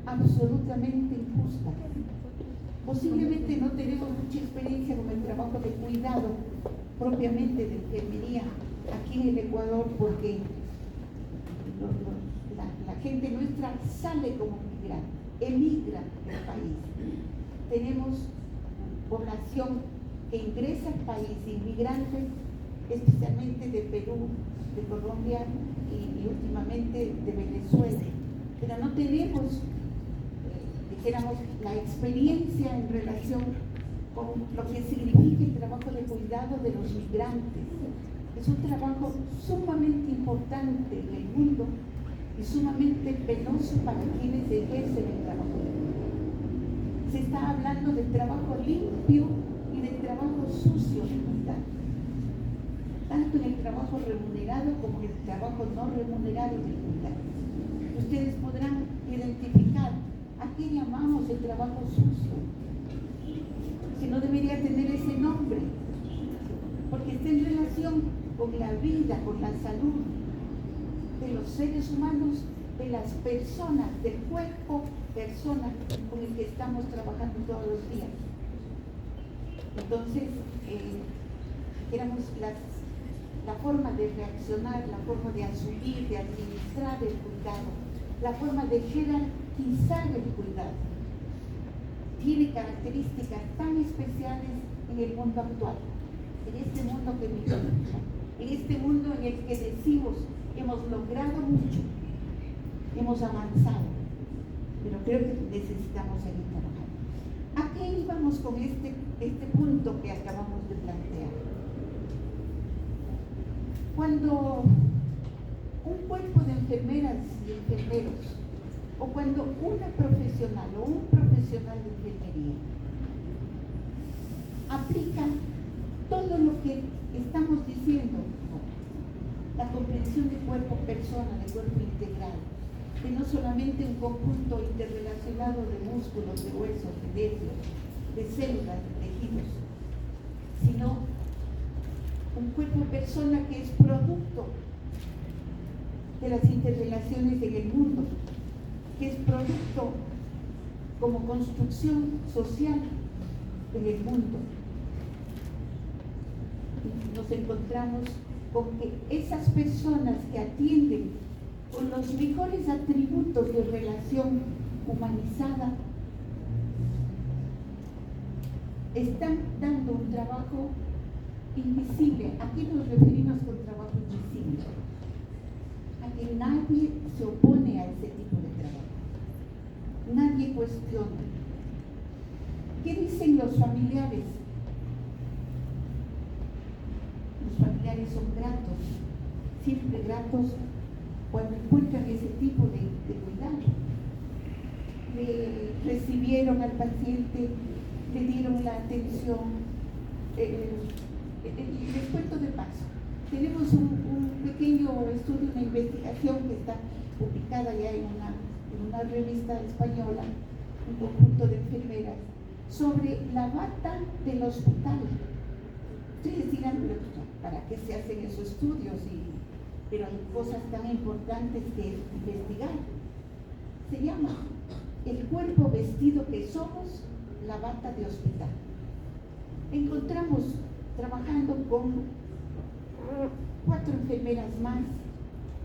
absolutamente injustas. Posiblemente no tenemos mucha experiencia con el trabajo de cuidado propiamente de enfermería aquí en el Ecuador, porque la gente nuestra sale como migrante, emigra del país. Tenemos población que ingresa al país, inmigrantes, especialmente de Perú, de Colombia y últimamente de Venezuela. Pero no tenemos, dijéramos, la experiencia en relación con lo que significa el trabajo de cuidado de los migrantes. Es un trabajo sumamente importante en el mundo y sumamente penoso para quienes ejercen el trabajo. Se está hablando del trabajo limpio y del trabajo sucio de cuidado, tanto en el trabajo remunerado como en el trabajo no remunerado de cuidado. Ustedes podrán identificar a qué llamamos el trabajo sucio, que no debería tener ese nombre, porque está en relación con la vida, con la salud de los seres humanos, de las personas, del cuerpo persona con el que estamos trabajando todos los días. Entonces, éramos la forma de reaccionar, la forma de asumir, de administrar el cuidado, la forma de jerarquizar el cuidado, tiene características tan especiales en el mundo actual, en este mundo que vivimos, en este mundo en el que decimos hemos logrado mucho, hemos avanzado, pero creo que necesitamos seguir trabajando. ¿A qué íbamos con este punto que acabamos de plantear? Cuando un cuerpo de enfermeras y enfermeros, o cuando una profesional o un profesional de enfermería aplica todo lo que estamos diciendo, la comprensión de cuerpo-persona, de cuerpo integral, que no solamente un conjunto interrelacionado de músculos, de huesos, de nervios, de células, de tejidos, sino un cuerpo-persona que es producto de las interrelaciones en el mundo, que es producto como construcción social en el mundo. nos encontramos con que esas personas que atienden con los mejores atributos de relación humanizada están dando un trabajo invisible. Aquí nos referimos con trabajo invisible, a que nadie se opone a ese tipo de trabajo, nadie cuestiona. ¿Qué dicen los familiares? Los familiares son gratos, siempre gratos cuando encuentran ese tipo de cuidado. Le recibieron al paciente, le dieron la atención. Les cuento de paso, tenemos un pequeño estudio, una investigación que está publicada ya en una revista española, un conjunto de enfermeras, sobre la bata del hospital. Ustedes dirán, ¿para qué se hacen esos estudios? Pero hay cosas tan importantes que investigar. Se llama el cuerpo vestido que somos, la bata de hospital. Encontramos trabajando con 4 enfermeras más,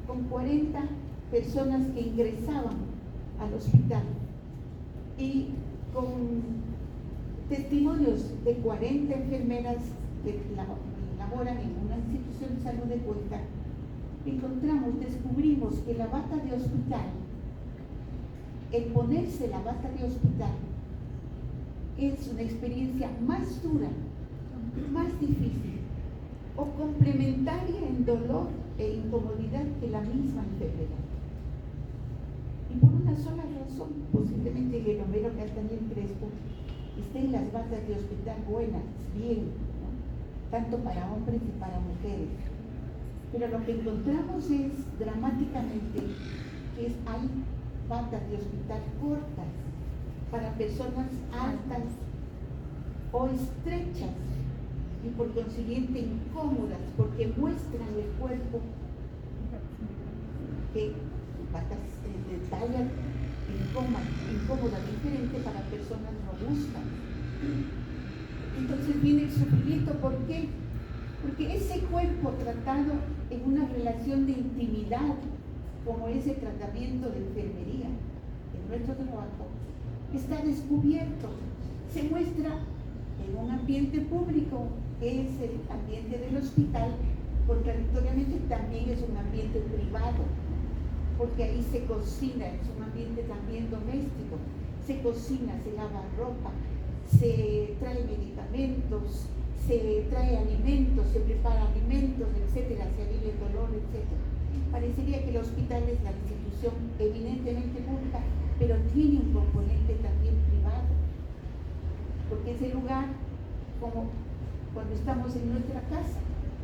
con 40 personas que ingresaban al hospital y con testimonios de 40 enfermeras que laboran en una institución de salud de Cuenca. Descubrimos que la bata de hospital, el ponerse la bata de hospital, es una experiencia más dura, más difícil o complementaria en dolor e incomodidad que la misma enfermedad. Y por una sola razón, posiblemente el Romero Castañer Crespo estén las batas de hospital buenas, bien, ¿no? Tanto para hombres y para mujeres. Pero lo que encontramos es dramáticamente que hay batas de hospital cortas para personas altas o estrechas y por consiguiente incómodas porque muestran el cuerpo, que batas de talla incómoda, diferente para personas robustas. Entonces viene el sufrimiento. ¿Por qué? Porque ese cuerpo tratado en una relación de intimidad, como ese tratamiento de enfermería, en nuestro trabajo, está descubierto, se muestra en un ambiente público, que es el ambiente del hospital. Contradictoriamente también es un ambiente privado, porque ahí se cocina, es un ambiente también doméstico, se cocina, se lava ropa, se trae medicamentos, se trae alimentos, se prepara alimentos, etcétera, se alivia el dolor, etcétera. Parecería que el hospital es la institución evidentemente pública, pero tiene un componente también privado, porque es el lugar como cuando estamos en nuestra casa,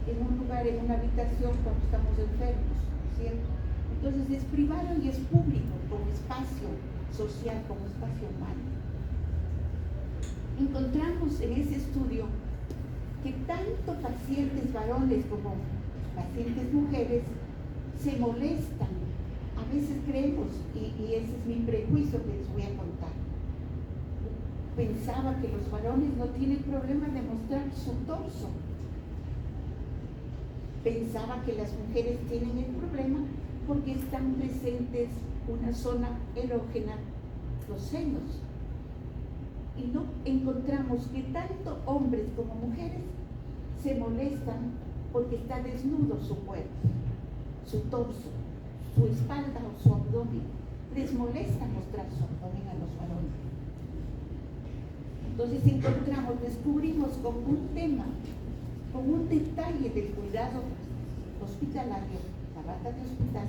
en un lugar, en una habitación cuando estamos enfermos, ¿cierto? Entonces es privado y es público, como espacio social, como espacio humano. Encontramos en ese estudio que tanto pacientes varones como pacientes mujeres se molestan. A veces creemos, y ese es mi prejuicio que les voy a contar, pensaba que los varones no tienen problema de mostrar su torso. Pensaba que las mujeres tienen el problema porque están presentes una zona erógena, los senos. Y no encontramos que tanto hombres como mujeres se molestan porque está desnudo su cuerpo, su torso, su espalda o su abdomen. Les molesta mostrar su abdomen a los varones. Entonces descubrimos con un tema, con un detalle del cuidado hospitalario, la bata de hospital,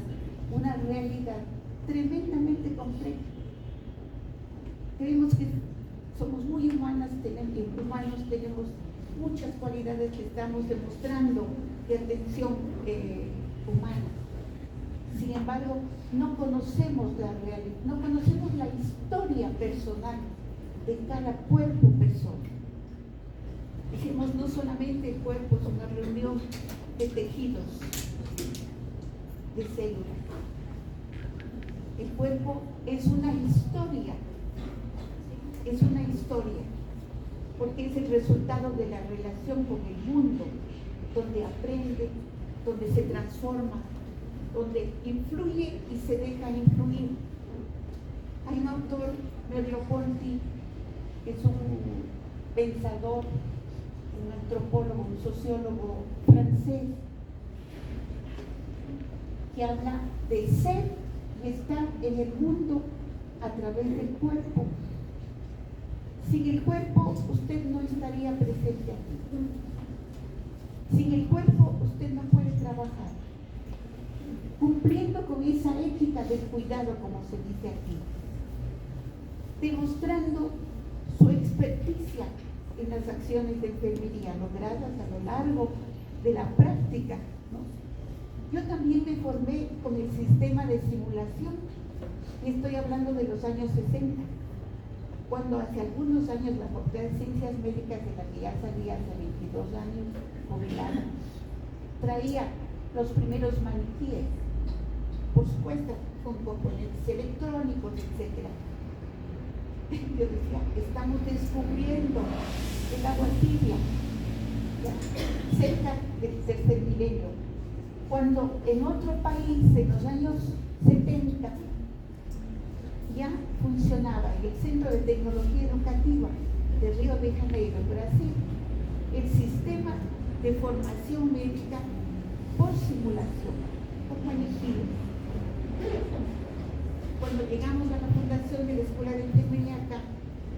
una realidad tremendamente compleja. Creemos que somos muy humanos, tenemos muchas cualidades que estamos demostrando de atención humana. Sin embargo, no conocemos la realidad, no conocemos la historia personal de cada cuerpo persona. Dijimos, no solamente el cuerpo es una reunión de tejidos, de células. El cuerpo es una historia, porque es el resultado de la relación con el mundo, donde aprende, donde se transforma, donde influye y se deja influir. Hay un autor, Merleau-Ponty, que es un pensador, un antropólogo, un sociólogo francés, que habla de ser y estar en el mundo a través del cuerpo. Sin el cuerpo usted no estaría presente aquí. Sin el cuerpo usted no puede trabajar, cumpliendo con esa ética del cuidado, como se dice aquí, demostrando su experticia en las acciones de enfermería logradas a lo largo de la práctica, ¿no? Yo también me formé con el sistema de simulación, y estoy hablando de los años 60, cuando hace algunos años la Facultad de Ciencias Médicas, de la que ya salí hace 22 años, jubilada, traía los primeros maniquíes, por supuesto, con componentes electrónicos, etc. Yo decía, estamos descubriendo el agua tibia, ya, cerca del tercer milenio, cuando en otro país, en los años 70, ya funcionaba en el Centro de Tecnología Educativa de Río de Janeiro, Brasil, el sistema de formación médica por simulación, por maniquíes. Cuando llegamos a la fundación de la Escuela de Enfermería acá,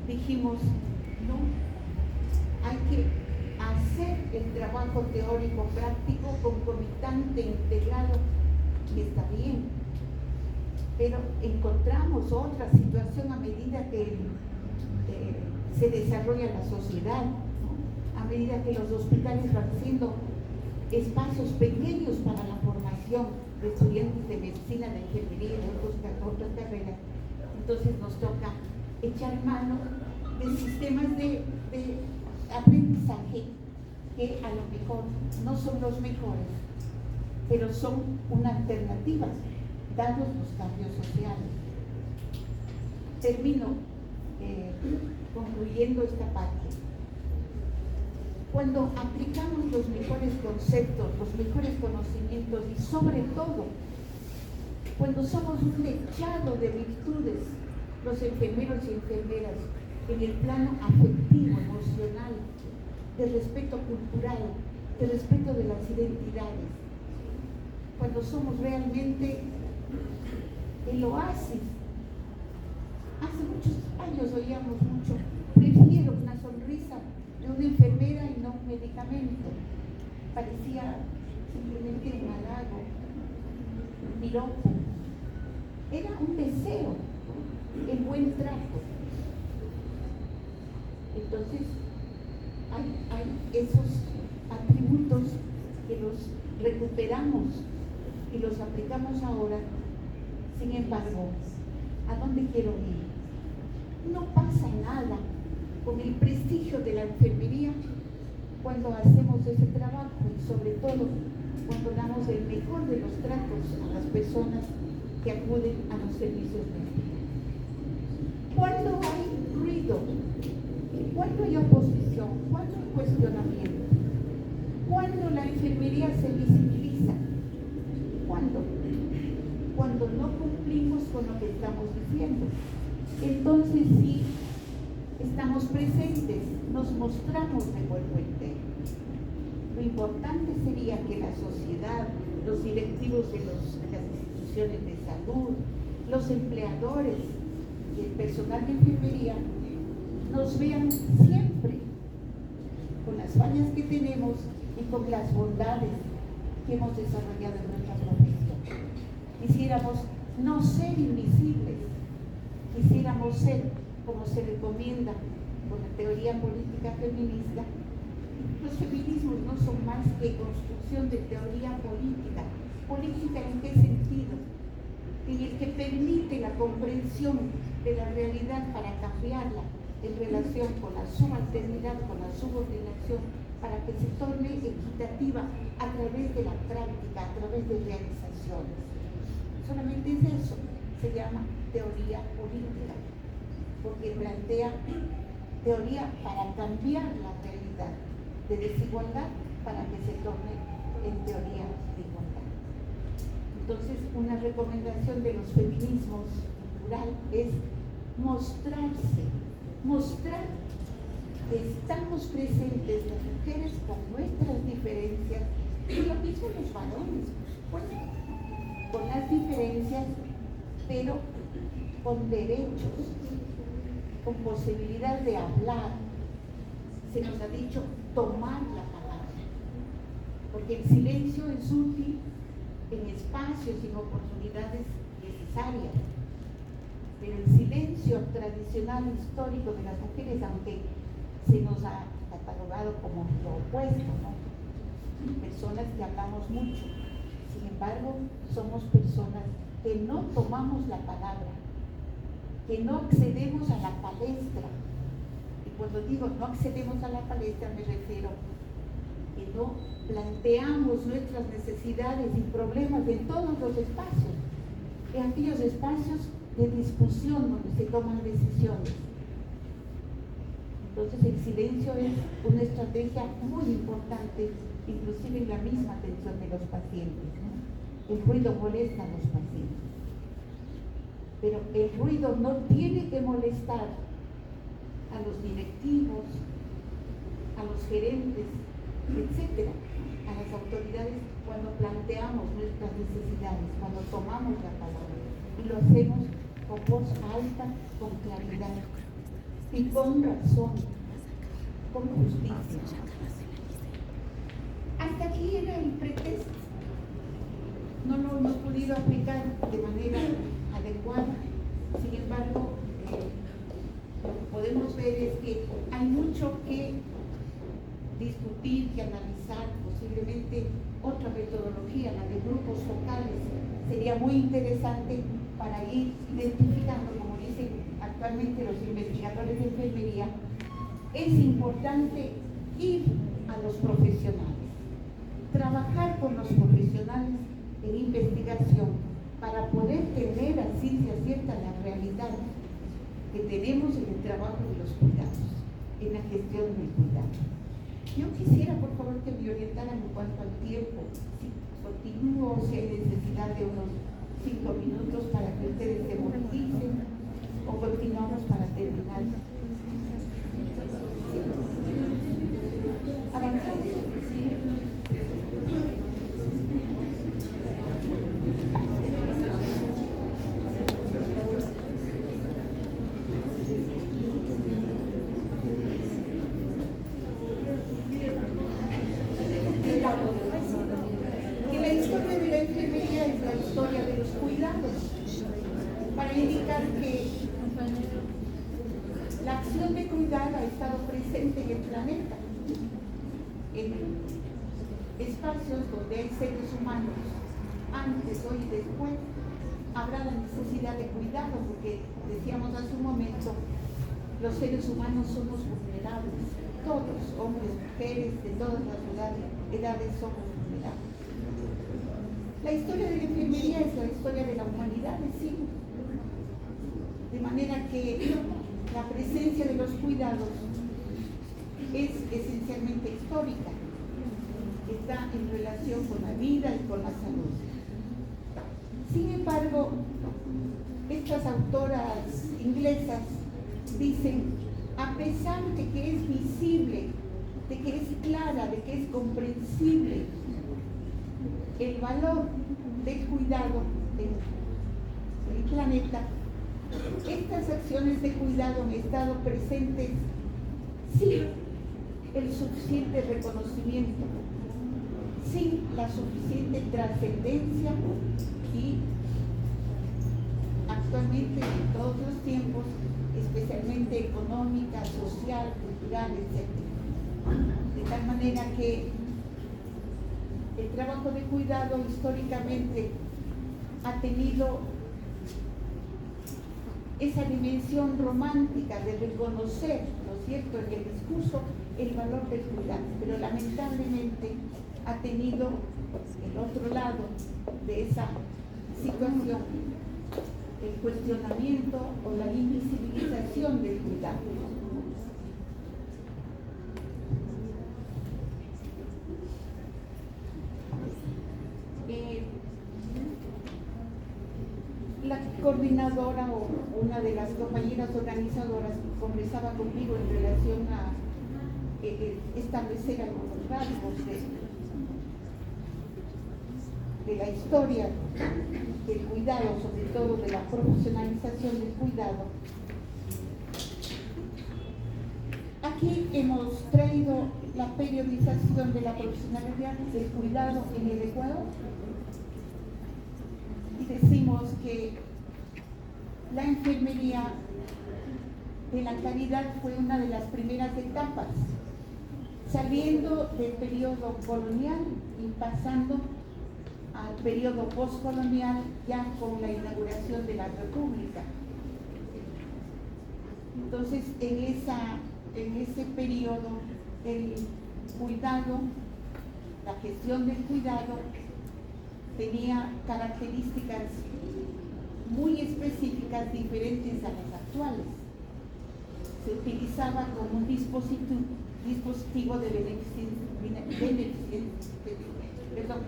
dijimos, no, hay que hacer el trabajo teórico práctico concomitante, integrado, y está bien. Pero encontramos otra situación a medida que se desarrolla la sociedad, ¿no? A medida que los hospitales van siendo espacios pequeños para la formación de estudiantes de medicina, de enfermería y de otras carreras. Entonces nos toca echar mano de sistemas de aprendizaje que a lo mejor no son los mejores, pero son una alternativa, dados los cambios sociales. Termino concluyendo esta parte. Cuando aplicamos los mejores conceptos, los mejores conocimientos y sobre todo, cuando somos un lechado de virtudes, los enfermeros y enfermeras, en el plano afectivo, emocional, de respeto cultural, de respeto de las identidades, cuando somos realmente el oasis. Hace muchos años oíamos mucho, prefiero una sonrisa de una enfermera y no un medicamento. Parecía simplemente un halago, un piropo. Era un deseo, el buen trato. Entonces, hay esos atributos que los recuperamos y los aplicamos ahora. Sin embargo, ¿a dónde quiero ir? No pasa nada con el prestigio de la enfermería cuando hacemos ese trabajo y sobre todo cuando damos el mejor de los tratos a las personas que acuden a los servicios médicos. Cuando hay ruido, cuando hay oposición, cuando hay cuestionamiento, cuando la enfermería se visibiliza, cuando no cumplimos con lo que estamos diciendo. Entonces sí, estamos presentes, nos mostramos de cuerpo entero. Lo importante sería que la sociedad, los directivos de las instituciones de salud, los empleadores y el personal de enfermería nos vean siempre con las fallas que tenemos y con las bondades que hemos desarrollado en nuestra profesión. Quisiéramos no ser invisibles, quisiéramos ser, como se recomienda con la teoría política feminista. Los feminismos no son más que construcción de teoría política. ¿Política en qué sentido? En el que permite la comprensión de la realidad para cambiarla en relación con la subalternidad, con la subordinación, para que se torne equitativa a través de la práctica, a través de realizaciones. Solamente es eso, se llama teoría política, porque plantea teoría para cambiar la realidad de desigualdad para que se tome en teoría de igualdad. Entonces, una recomendación de los feminismos rural es mostrarse, mostrar que estamos presentes las mujeres con nuestras diferencias, y lo mismo los varones, pues, con las diferencias, pero con derechos, con posibilidad de hablar. Se nos ha dicho tomar la palabra, porque el silencio es útil en espacios y en oportunidades necesarias, pero el silencio tradicional histórico de las mujeres, aunque se nos ha catalogado como lo opuesto, ¿no? Personas que hablamos mucho, sin embargo somos personas que no tomamos la palabra, que no accedemos a la palestra. Y cuando digo no accedemos a la palestra me refiero que no planteamos nuestras necesidades y problemas en todos los espacios, en aquellos espacios de discusión donde se toman decisiones. Entonces el silencio es una estrategia muy importante, inclusive en la misma atención de los pacientes, ¿no? El ruido molesta a los pacientes, pero el ruido no tiene que molestar a los directivos, a los gerentes, etcétera, a las autoridades cuando planteamos nuestras necesidades, cuando tomamos la palabra, y lo hacemos con voz alta, con claridad y con razón, con justicia. Hasta aquí era el pretexto. No lo hemos podido aplicar de manera adecuada. Sin embargo, lo que podemos ver es que hay mucho que discutir, que analizar, posiblemente otra metodología, la de grupos focales, sería muy interesante para ir identificando, como dicen actualmente los investigadores de enfermería. Es importante ir a los profesionales, trabajar con los profesionales en investigación para poder tener a ciencia cierta la realidad que tenemos en el trabajo de los cuidados, en la gestión del cuidado. Yo quisiera, por favor, que me orientaran en cuanto al tiempo. Si continúo, si hay necesidad de unos 5 minutos para que ustedes se movilicen, o continuamos para terminar. Avanzamos. Que la historia de la enfermería es la historia de los cuidados, para indicar que la acción de cuidar ha estado presente en el planeta, en espacios donde hay seres humanos, antes, hoy y después, habrá la necesidad de cuidado, porque decíamos hace un momento, los seres humanos somos vulnerables, todos, hombres, mujeres, de todas las edades somos vulnerables. La historia de la enfermería es la historia de la humanidad, decimos. De manera que la presencia de los cuidados es esencialmente histórica, está en relación con la vida y con la salud. Sin embargo, estas autoras inglesas dicen, a pesar de que es visible, de que es clara, de que es comprensible el valor del cuidado del planeta, estas acciones de cuidado han estado presentes sin el suficiente reconocimiento, sin la suficiente trascendencia y actualmente en todos los tiempos, especialmente económica, social, cultural, etc. De tal manera que el trabajo de cuidado históricamente ha tenido esa dimensión romántica de reconocer, ¿no es cierto?, en el discurso el valor del cuidado, pero lamentablemente ha tenido el otro lado de esa situación, el cuestionamiento o la invisibilización del cuidado. la coordinadora o una de las compañeras organizadoras conversaba conmigo en relación a establecer algunos rasgos de la historia del cuidado, sobre todo de la profesionalización del cuidado. Aquí hemos traído la periodización de la profesionalidad del cuidado en el Ecuador y decimos que la enfermería de la caridad fue una de las primeras etapas, saliendo del periodo colonial y pasando al periodo postcolonial ya con la inauguración de la República. Entonces, en ese periodo, el cuidado, la gestión del cuidado tenía características muy específicas diferentes a las actuales. Se utilizaba como un dispositivo de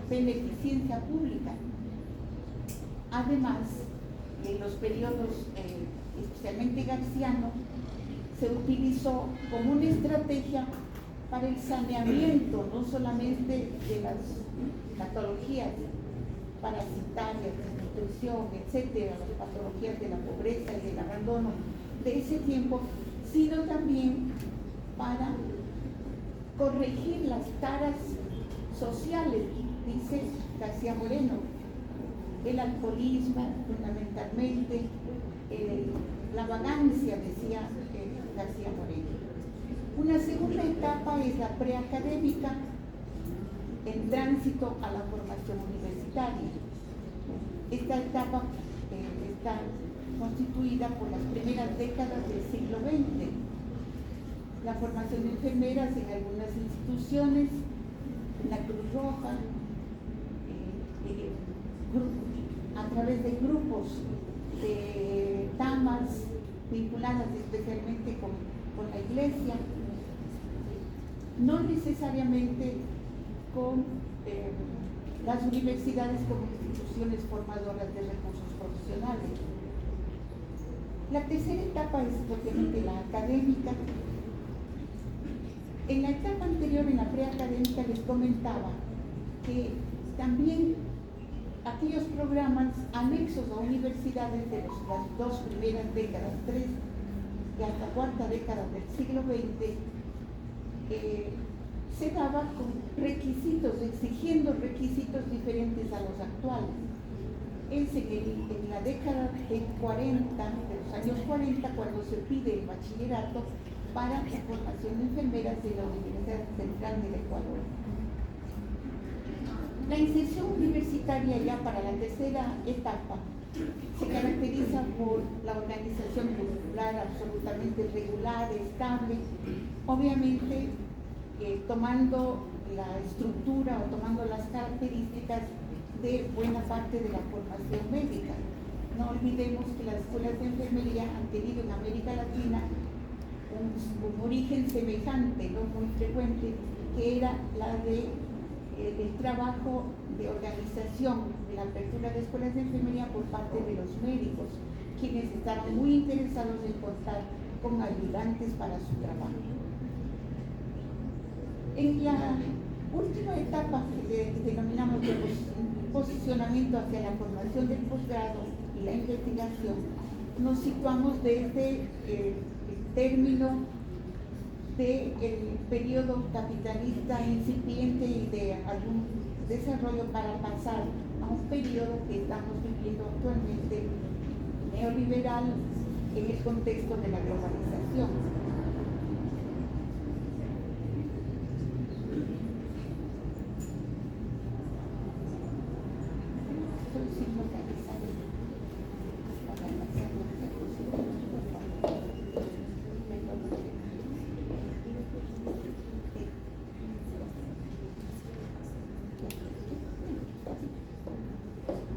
beneficencia pública. Además, en los periodos, especialmente garciano, se utilizó como una estrategia para el saneamiento, no solamente de las patologías parasitarias, de nutrición, etcétera, las patologías de la pobreza y del abandono de ese tiempo, sino también para corregir las taras sociales, dice García Moreno, el alcoholismo fundamentalmente, la vagancia, decía García Moreno. Una segunda etapa es la preacadémica, en tránsito a la formación universitaria. Esta etapa está constituida por las primeras décadas del siglo XX. La formación de enfermeras en algunas instituciones, la Cruz Roja, a través de grupos de damas vinculadas especialmente con la iglesia, no necesariamente con las universidades como instituciones formadoras de recursos profesionales. La tercera etapa es obviamente la académica. En la etapa anterior, en la preacadémica, les comentaba que también aquellos programas anexos a universidades de las dos primeras décadas, tres y hasta cuarta década del siglo XX, se daba con requisitos, exigiendo requisitos diferentes a los actuales. En la década de 40, de los años 40, cuando se pide el bachillerato para la formación de enfermeras de la Universidad Central del Ecuador. La inserción universitaria ya para la tercera etapa se caracteriza por la organización curricular absolutamente regular, estable, obviamente tomando la estructura o tomando las características de buena parte de la formación médica. No olvidemos que las escuelas de enfermería han tenido en América Latina un origen semejante, no muy frecuente, que era la de el trabajo de organización de la apertura de escuelas de enfermería por parte de los médicos, quienes estaban muy interesados en contar con ayudantes para su trabajo. En la última etapa que denominamos de posicionamiento hacia la formación del posgrado y la investigación, nos situamos desde el término del periodo capitalista incipiente y de algún desarrollo para pasar a un periodo que estamos viviendo actualmente neoliberal en el contexto de la globalización.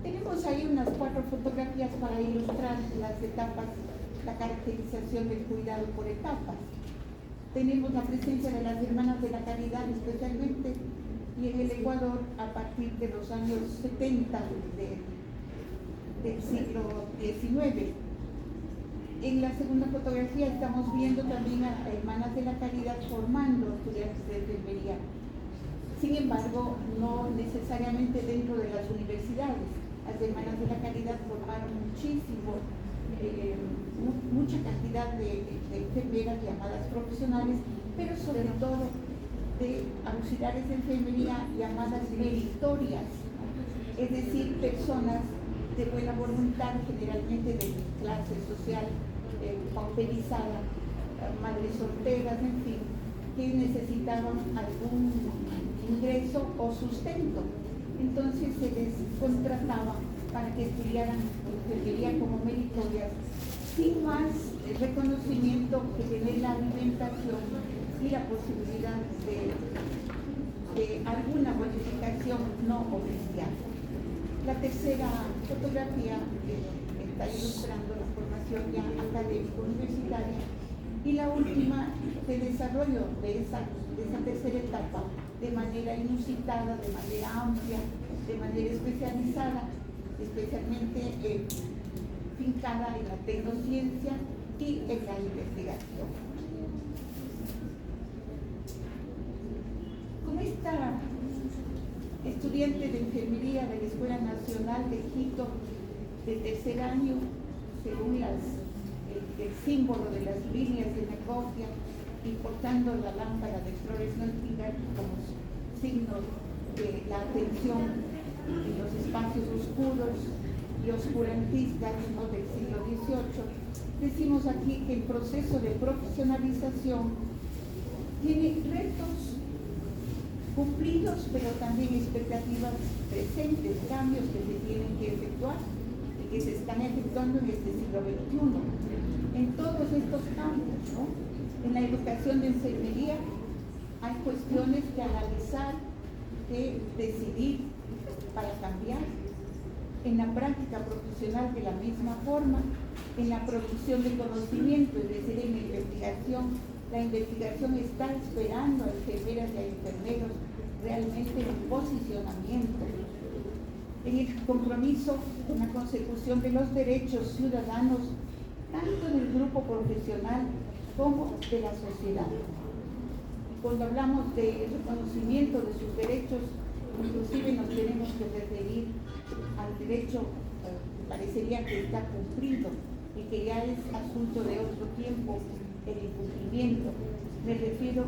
Tenemos ahí unas 4 fotografías para ilustrar las etapas, la caracterización del cuidado por etapas. Tenemos la presencia de las hermanas de la caridad especialmente, y en el Ecuador a partir de los años 70 del siglo XIX. En la segunda fotografía estamos viendo también a Hermanas de la Caridad formando estudiantes de enfermería. Sin embargo, no necesariamente dentro de las universidades. Las Hermanas de la Caridad formaron mucha cantidad de enfermeras llamadas profesionales, pero sobre todo de auxiliares de enfermería llamadas meritorias, es decir, personas de buena voluntad, generalmente de clase social pauperizada, madres solteras, en fin, que necesitaban algún ingreso o sustento. Entonces se les contrataba para que estudiaran enfermería como meritorias, sin más reconocimiento que tener la alimentación y la posibilidad de alguna bonificación no oficial. La tercera fotografía está ilustrando la formación ya académica universitaria, y la última, el desarrollo de esa tercera etapa de manera inusitada, de manera amplia, de manera especializada, especialmente fincada en la tecnociencia y en la investigación. Con esta estudiante de enfermería de la Escuela Nacional de Quito de tercer año, según el símbolo de las líneas de Necosia, y portando la lámpara de flores náuticas como signo de la atención en los espacios oscuros y oscurantistas, ¿no?, del siglo XVIII, decimos aquí que el proceso de profesionalización tiene retos cumplidos, pero también expectativas presentes, cambios que se tienen que efectuar y que se están efectuando en este siglo XXI. En todos estos campos, ¿no?, en la educación de enfermería hay cuestiones que analizar, que decidir para cambiar. En la práctica profesional de la misma forma, en la producción de conocimiento, es decir, en la investigación está esperando a enfermeras y a enfermeros realmente en posicionamiento, en el compromiso con la consecución de los derechos ciudadanos, tanto del grupo profesional como de la sociedad. Cuando hablamos de reconocimiento de sus derechos, inclusive nos tenemos que referir al derecho, parecería que está cumplido y que ya es asunto de otro tiempo el incumplimiento. Me refiero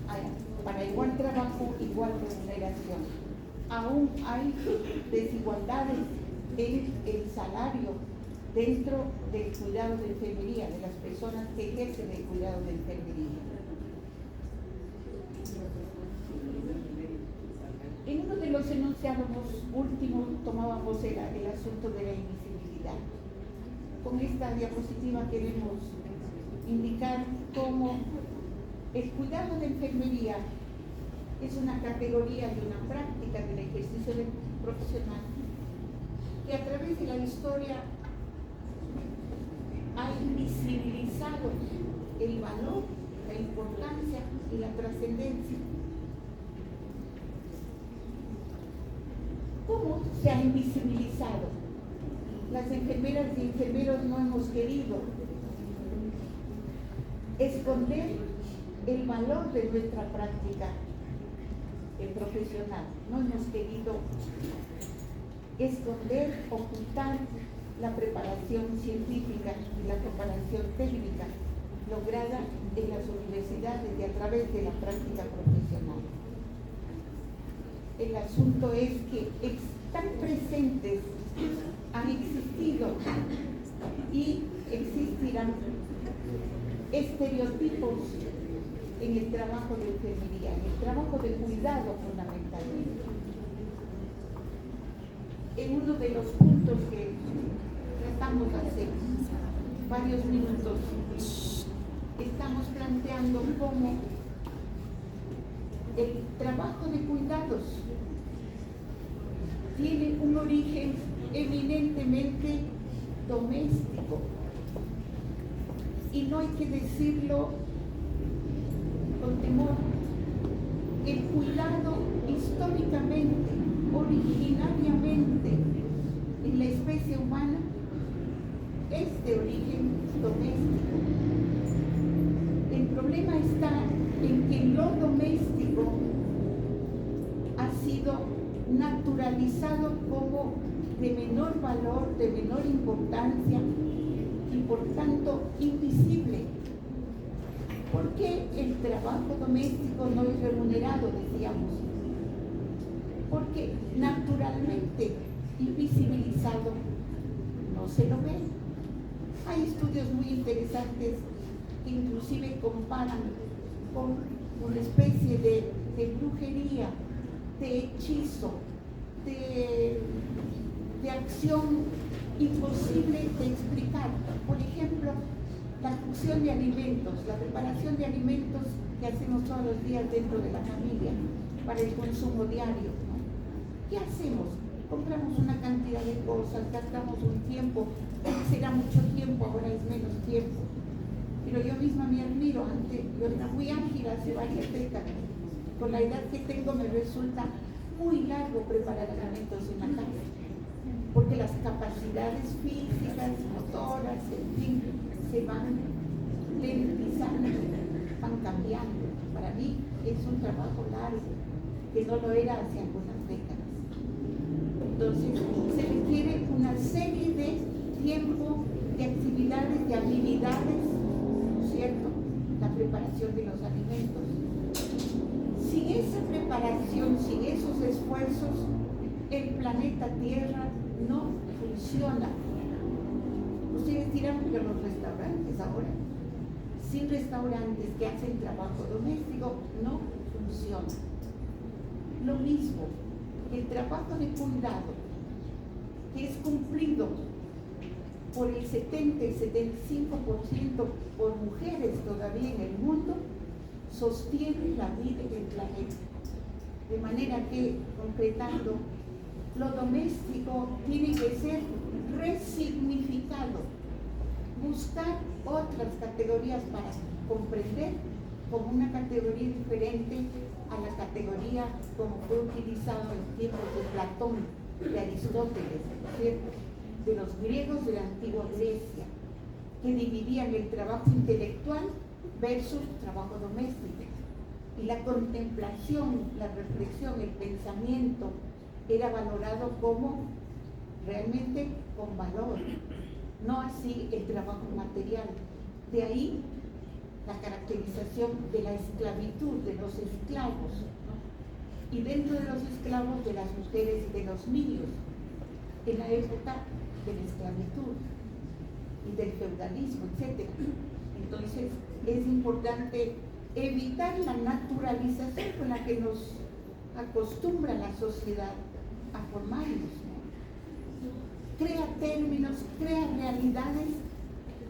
a para igual trabajo, igual remuneración. Aún hay desigualdades en el salario dentro del cuidado de enfermería, de las personas que ejercen el cuidado de enfermería. En uno de los enunciados últimos tomábamos el asunto de la invisibilidad. Con esta diapositiva queremos indicar cómo el cuidado de enfermería es una categoría y una práctica del ejercicio profesional que a través de la historia ha invisibilizado el valor, la importancia y la trascendencia. ¿Cómo se ha invisibilizado? Las enfermeras y enfermeros no hemos querido esconder el valor de nuestra práctica profesional. No hemos querido esconder, ocultar la preparación científica y la preparación técnica lograda en las universidades y a través de la práctica profesional. El asunto es que están presentes, han existido y existirán estereotipos en el trabajo de enfermería, en el trabajo de cuidado fundamentalmente. En uno de los puntos que tratamos hace varios minutos, estamos planteando cómo el trabajo de cuidados tiene un origen eminentemente doméstico. Y no hay que decirlo con temor. El cuidado históricamente, originariamente, en la especie especie humana es de origen doméstico. El problema está en que lo doméstico ha sido naturalizado como de menor valor, de menor importancia y por tanto invisible. ¿Por qué el trabajo doméstico no es remunerado, decíamos? Porque naturalmente invisibilizado no se lo ve. Hay estudios muy interesantes que inclusive comparan con una especie de brujería, de hechizo, de acción imposible de explicar. Por ejemplo, la cocción de alimentos, la preparación de alimentos que hacemos todos los días dentro de la familia para el consumo diario, ¿no? ¿Qué hacemos? Compramos una cantidad de cosas, gastamos un tiempo, antes era mucho tiempo, ahora es menos tiempo. Pero yo misma me admiro, antes yo era muy ágil hace varias décadas. Con la edad que tengo me resulta muy largo preparar alimentos en la casa, porque las capacidades físicas, motoras, en fin, se van lentizando, van cambiando. Para mí es un trabajo largo, que no lo era hace algunas décadas. Entonces, se requiere una serie de tiempo, de actividades, de habilidades, ¿no es cierto? La preparación de los alimentos. Sin esa preparación, sin esos esfuerzos, el planeta Tierra no funciona. Ustedes dirán, pero los restaurantes ahora, sin restaurantes que hacen trabajo doméstico, no funciona. Lo mismo, el trabajo de cuidado, que es cumplido por el 70 y 75% por mujeres todavía en el mundo, sostiene la vida en el planeta. De manera que, concretando, lo doméstico tiene que ser resignificado, buscar otras categorías para comprender como una categoría diferente a la categoría como fue utilizado en tiempos de Platón, de Aristóteles, ¿cierto? De los griegos de la antigua Grecia, que dividían el trabajo intelectual versus trabajo doméstico. Y la contemplación, la reflexión, el pensamiento era valorado como realmente con valor, no así el trabajo material. De ahí la caracterización de la esclavitud, de los esclavos, ¿no? Y dentro de los esclavos, de las mujeres y de los niños, en la época de la esclavitud y del feudalismo, etc. Entonces, es importante evitar la naturalización con la que nos acostumbra la sociedad a formarnos, ¿no? Crea términos, crea realidades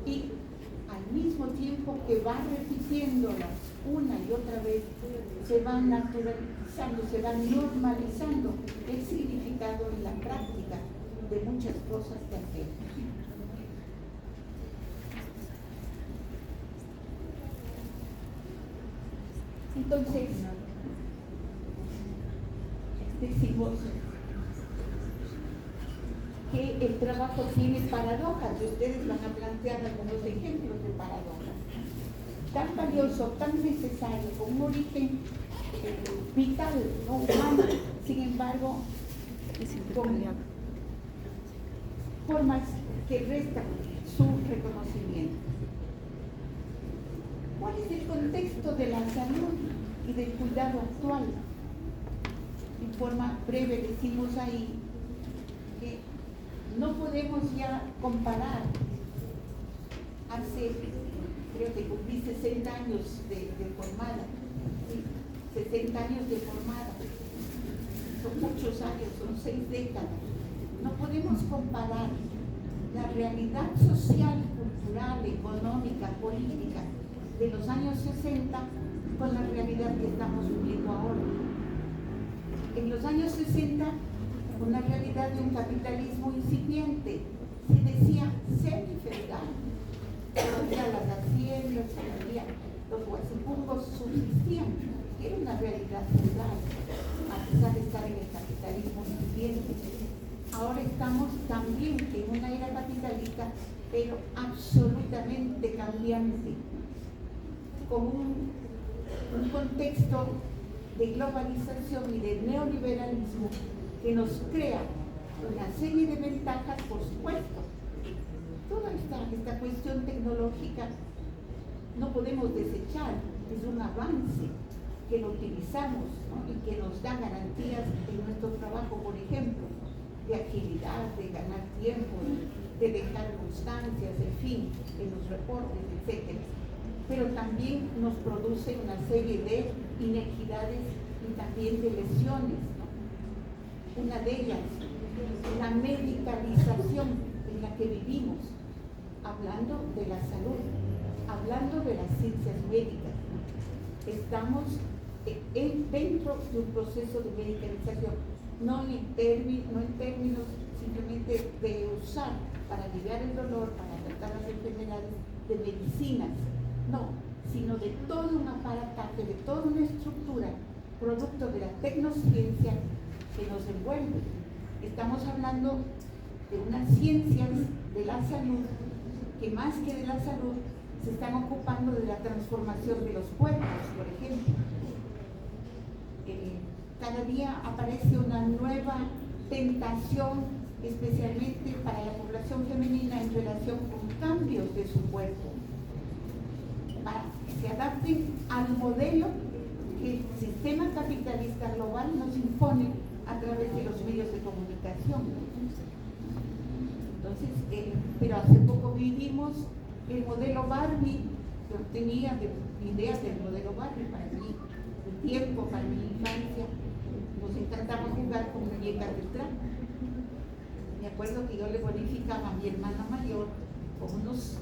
y al mismo tiempo que va repitiéndolas una y otra vez, se va naturalizando, se va normalizando el significado y la práctica de muchas cosas que hacemos. Entonces, decimos que el trabajo tiene paradojas, y ustedes van a plantear algunos ejemplos de paradojas. Tan valioso, tan necesario, con un origen vital, no humano, sin embargo, con formas que restan su reconocimiento. ¿Cuál es el contexto de la salud y del cuidado actual? En forma breve decimos ahí que no podemos ya comparar. Hace, creo que cumplí 60 años de formada, ¿sí? 60 años de formada, son muchos años, son 6 décadas. No podemos comparar la realidad social, cultural, económica, política de los años 60 con la realidad que estamos viviendo ahora. En los años 60, una realidad de un capitalismo incipiente, se decía semifeudal. Todavía las haciendas, todavía los huasipungos subsistían, que era una realidad feudal, a pesar de estar en el capitalismo incipiente. ahora estamos también en una era capitalista, pero absolutamente cambiante, con un contexto de globalización y de neoliberalismo que nos crea una serie de ventajas, por supuesto. Toda esta cuestión tecnológica no podemos desechar, es un avance que lo utilizamos, ¿no? Y que nos da garantías en nuestro trabajo, por ejemplo, de agilidad, de ganar tiempo, de dejar constancias, en fin, en los reportes, etc. Pero también nos produce una serie de inequidades y también de lesiones, ¿no? Una de ellas, la medicalización en la que vivimos, hablando de la salud, hablando de las ciencias médicas. Estamos dentro de un proceso de medicalización, no en términos simplemente de usar para aliviar el dolor, para tratar las enfermedades de medicinas, no, sino de todo un aparataje, de toda una estructura, producto de la tecnociencia que nos envuelve. Estamos hablando de unas ciencias de la salud que más que de la salud se están ocupando de la transformación de los cuerpos, por ejemplo. Cada día aparece una nueva tentación, especialmente para la población femenina, en relación con cambios de su cuerpo, para que se adapten al modelo que el sistema capitalista global nos impone a través de los medios de comunicación. Entonces, pero hace poco vivimos el modelo Barbie. Yo tenía ideas del modelo Barbie para mí, el tiempo, para mi infancia. Nos encantaba jugar con muñecas de trapo. Me acuerdo que yo le bonificaba a mi hermana mayor con unos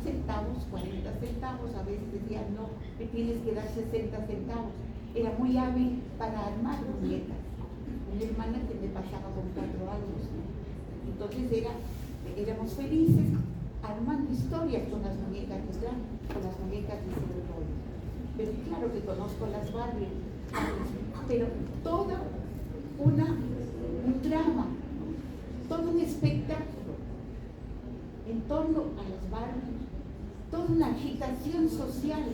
centavos, 40 centavos, a veces decía, no, me tienes que dar 60 centavos. Era muy hábil para armar muñecas. Una hermana que me pasaba con 4 años. Entonces éramos felices armando historias con las muñecas de drama, con las muñecas de celuloide. Pero claro que conozco las Barbie, pero toda un drama, todo un espectáculo en torno a las Barbie, toda una agitación social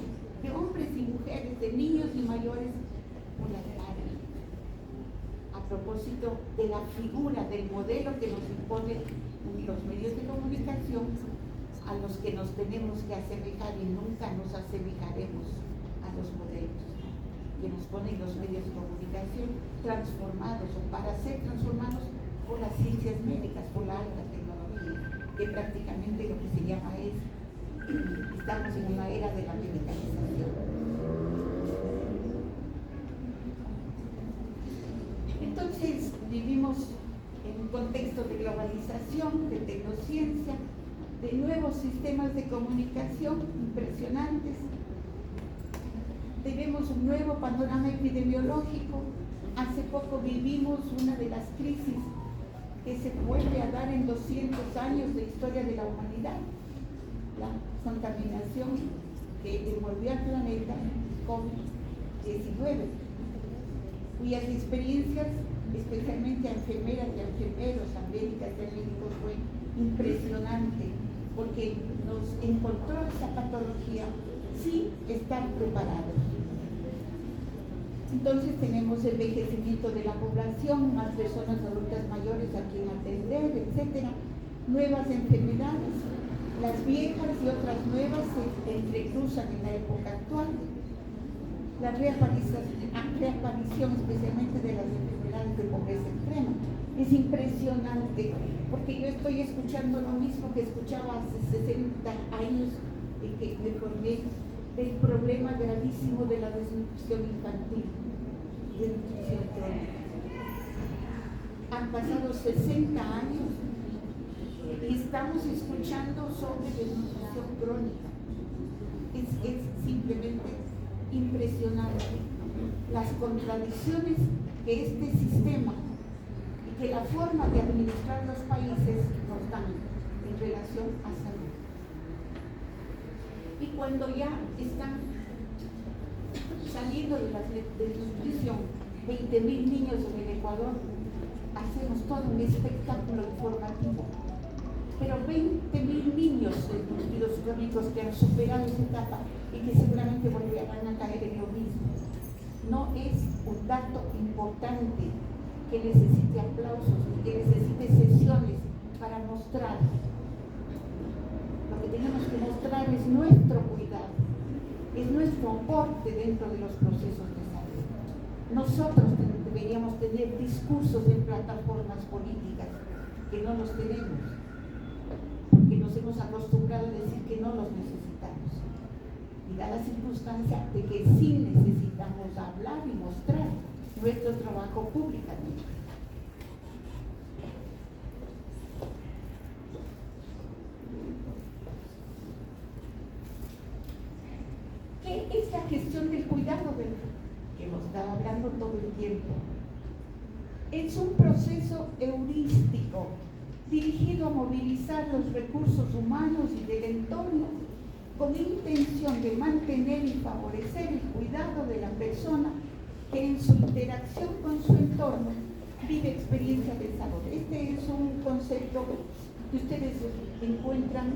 de hombres y mujeres, de niños y mayores por las Barbie. A propósito de la figura, del modelo que nos impone los medios de comunicación, a los que nos tenemos que asemejar y nunca nos asemejaremos a los modelos que nos ponen los medios de comunicación, transformados o para ser transformados por las ciencias médicas, por la alta tecnología, que prácticamente lo que se llama es, estamos en una era de la medicalización. Entonces vivimos en un contexto de globalización, de tecnociencia, de nuevos sistemas de comunicación impresionantes. Tenemos un nuevo panorama epidemiológico. Hace poco vivimos una de las crisis que se vuelve a dar en 200 años de historia de la humanidad, la contaminación que envolvió al planeta COVID-19, cuyas experiencias, especialmente a enfermeras y a enfermeros, a médicas y a médicos, fue impresionante, porque nos encontró esa patología sin estar preparados. Entonces tenemos envejecimiento de la población, más personas adultas mayores a quien atender, etc. Nuevas enfermedades, las viejas y otras nuevas se entrecruzan en la época actual. La reaparición especialmente de las enfermedades de pobreza extrema. Es impresionante, porque yo estoy escuchando lo mismo que escuchaba hace 60 años y que me formé del problema gravísimo de la desnutrición infantil, de nutrición crónica. Han pasado 60 años y estamos escuchando sobre desnutrición crónica. Es simplemente impresionante las contradicciones que este sistema y que la forma de administrar los países nos dan en relación a salud. Y cuando ya están saliendo de la desnutrición 20.000 niños en el Ecuador, hacemos todo un espectáculo informativo. Pero 20.000 niños desnutridos crónicos que han superado esa etapa y que seguramente volverán a caer en lo mismo. No es un dato importante que necesite aplausos, que necesite sesiones para mostrar. Lo que tenemos que mostrar es nuestro cuidado, es nuestro aporte dentro de los procesos de salud. Nosotros deberíamos tener discursos en plataformas políticas, que no los tenemos, porque nos hemos acostumbrado a decir que no los necesitamos. Y da la circunstancia de que sí necesitamos hablar y mostrar nuestro trabajo públicamente. ¿Qué es la gestión del cuidado del que hemos estado hablando todo el tiempo? Es un proceso heurístico dirigido a movilizar los recursos humanos y del entorno con intención de mantener y favorecer el cuidado de la persona que en su interacción con su entorno vive experiencias de salud. Este es un concepto que ustedes encuentran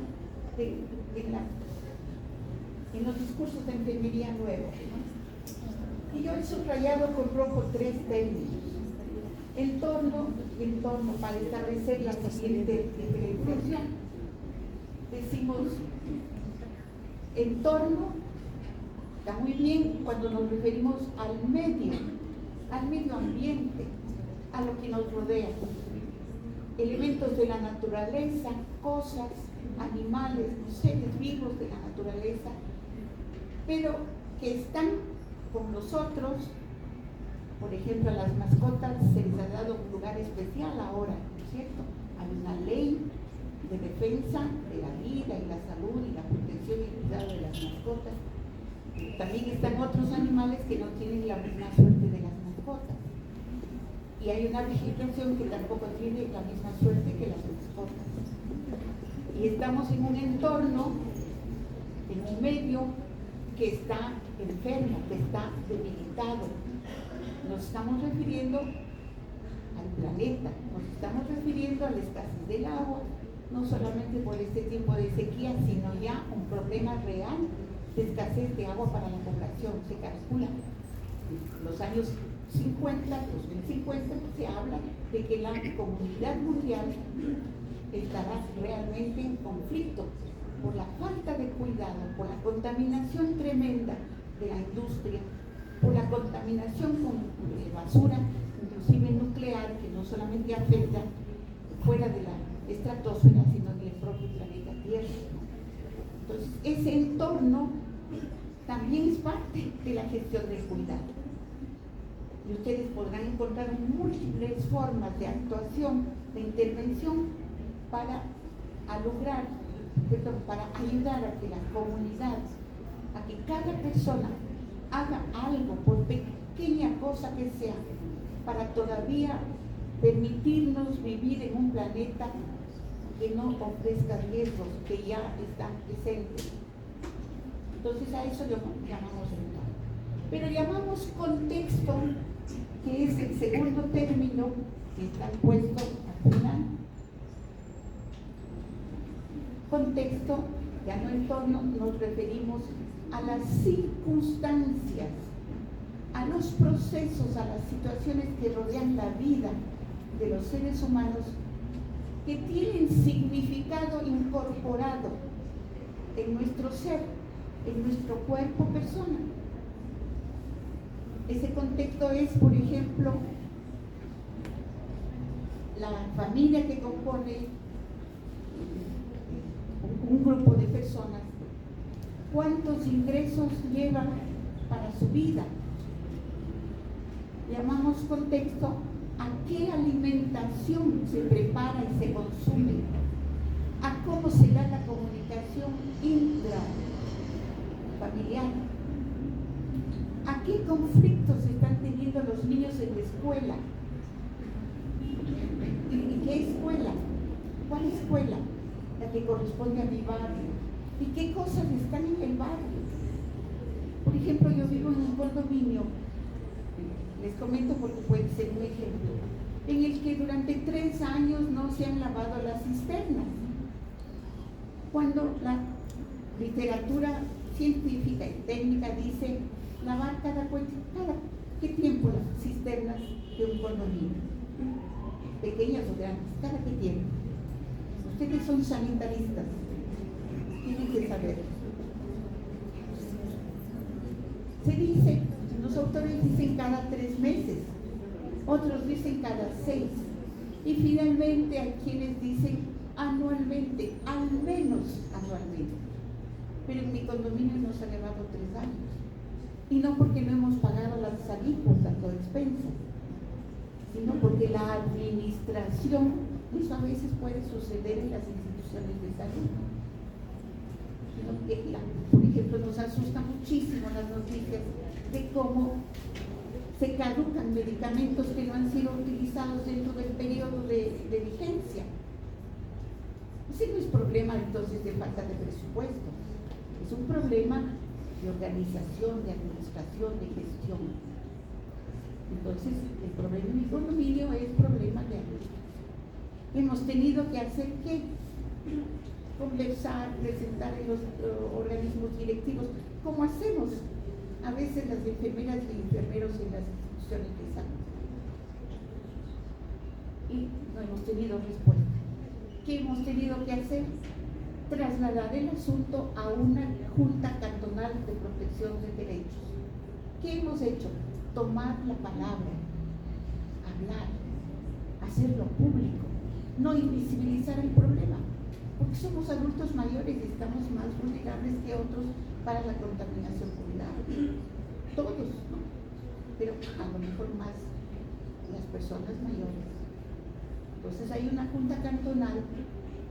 en los discursos de enfermería nuevos, ¿no? Y yo he subrayado con rojo 3 términos. Entorno, para establecer la siguiente diferenciación. Decimos entorno, está muy bien cuando nos referimos al medio ambiente, a lo que nos rodea. Elementos de la naturaleza, cosas, animales, seres vivos de la naturaleza, pero que están con nosotros. Por ejemplo, a las mascotas se les ha dado un lugar especial ahora, ¿no es cierto? Hay una ley de defensa de la vida y la salud y la protección y el cuidado de las mascotas. También están otros animales que no tienen la misma suerte de las mascotas. Y hay una vegetación que tampoco tiene la misma suerte que las mascotas. Y estamos en un entorno, en un medio que está enfermo, que está debilitado. Nos estamos refiriendo al planeta, nos estamos refiriendo a la escasez del agua, no solamente por este tiempo de sequía, sino ya un problema real de escasez de agua para la población. Se calcula en los años 50, 2050, se habla de que la comunidad mundial estará realmente en conflicto por la falta de cuidado, por la contaminación tremenda de la industria, por la contaminación con basura, inclusive nuclear, que no solamente afecta fuera de la estratosfera, sino del propio planeta Tierra. Entonces, ese entorno también es parte de la gestión del cuidado. Y ustedes podrán encontrar múltiples formas de actuación, de intervención para ayudar a que la comunidad, a que cada persona haga algo, por pequeña cosa que sea, para todavía permitirnos vivir en un planeta que no ofrezca riesgos que ya están presentes. Entonces a eso llamamos entorno. Pero llamamos contexto, que es el segundo término que está puesto al final. Contexto, ya no entorno, nos referimos a las circunstancias, a los procesos, a las situaciones que rodean la vida de los seres humanos, que tienen significado incorporado en nuestro ser, en nuestro cuerpo persona. Ese contexto es, por ejemplo, la familia que compone un grupo de personas. ¿Cuántos ingresos llevan para su vida? Llamamos contexto a qué alimentación se prepara y se consume, a cómo se da la comunicación intrafamiliar, a qué conflictos están teniendo los niños en la escuela. ¿Y qué escuela? ¿Cuál escuela? La que corresponde a mi barrio. ¿Y qué cosas están en el barrio? Por ejemplo, yo vivo en un condominio, les comento porque puede ser un ejemplo. en el que durante 3 años no se han lavado las cisternas, cuando la literatura científica y técnica dice lavar cada ¿qué tiempo las cisternas de un condominio? Pequeñas o grandes, ¿cada qué tiempo? Ustedes son sanitaristas, tienen que saber. Se dice, los autores dicen cada 3 meses, otros dicen cada 6, y finalmente hay quienes dicen anualmente, al menos anualmente. Pero en mi condominio nos ha llevado 3 años, y no porque no hemos pagado las alícuotas o expensas, sino porque la administración, eso a veces puede suceder en las instituciones de salud. Por ejemplo, nos asusta muchísimo las noticias de cómo se caducan medicamentos que no han sido utilizados dentro del periodo de vigencia. Ese no es problema entonces de falta de presupuesto, es un problema de organización, de administración, de gestión. Entonces, el problema en mi condominio es problema de administración. Hemos tenido que hacer ¿qué? Conversar, presentar en los organismos directivos, como hacemos a veces las enfermeras y enfermeros en las instituciones de salud. Y no hemos tenido respuesta. ¿Qué hemos tenido que hacer? Trasladar el asunto a una Junta Cantonal de Protección de Derechos. ¿Qué hemos hecho? Tomar la palabra, hablar, hacerlo público, no invisibilizar el problema, porque somos adultos mayores y estamos más vulnerables que otros para la contaminación pulmonar. Todos, ¿no? Pero a lo mejor más las personas mayores. Entonces hay una Junta Cantonal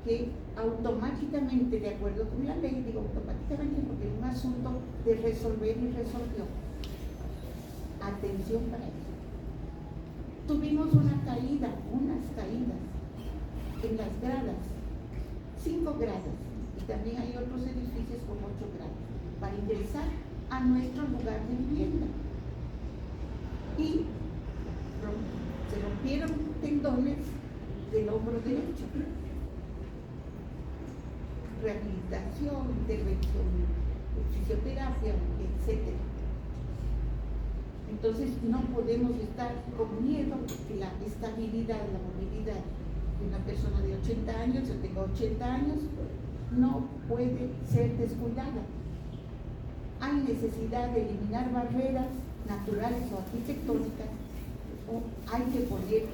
que automáticamente, de acuerdo con la ley, digo automáticamente porque es un asunto de resolver y resolvió. Atención para eso. Tuvimos unas caídas en las gradas, 5 gradas, y también hay otros edificios con 8 gradas, para ingresar a nuestro lugar de vivienda. Y se rompieron tendones del hombro derecho. Rehabilitación, intervención, fisioterapia, etc. Entonces no podemos estar con miedo que la estabilidad, la movilidad de una persona de 80 años, yo tengo 80 años, no puede ser descuidada. Hay necesidad de eliminar barreras naturales o arquitectónicas, o hay que poner,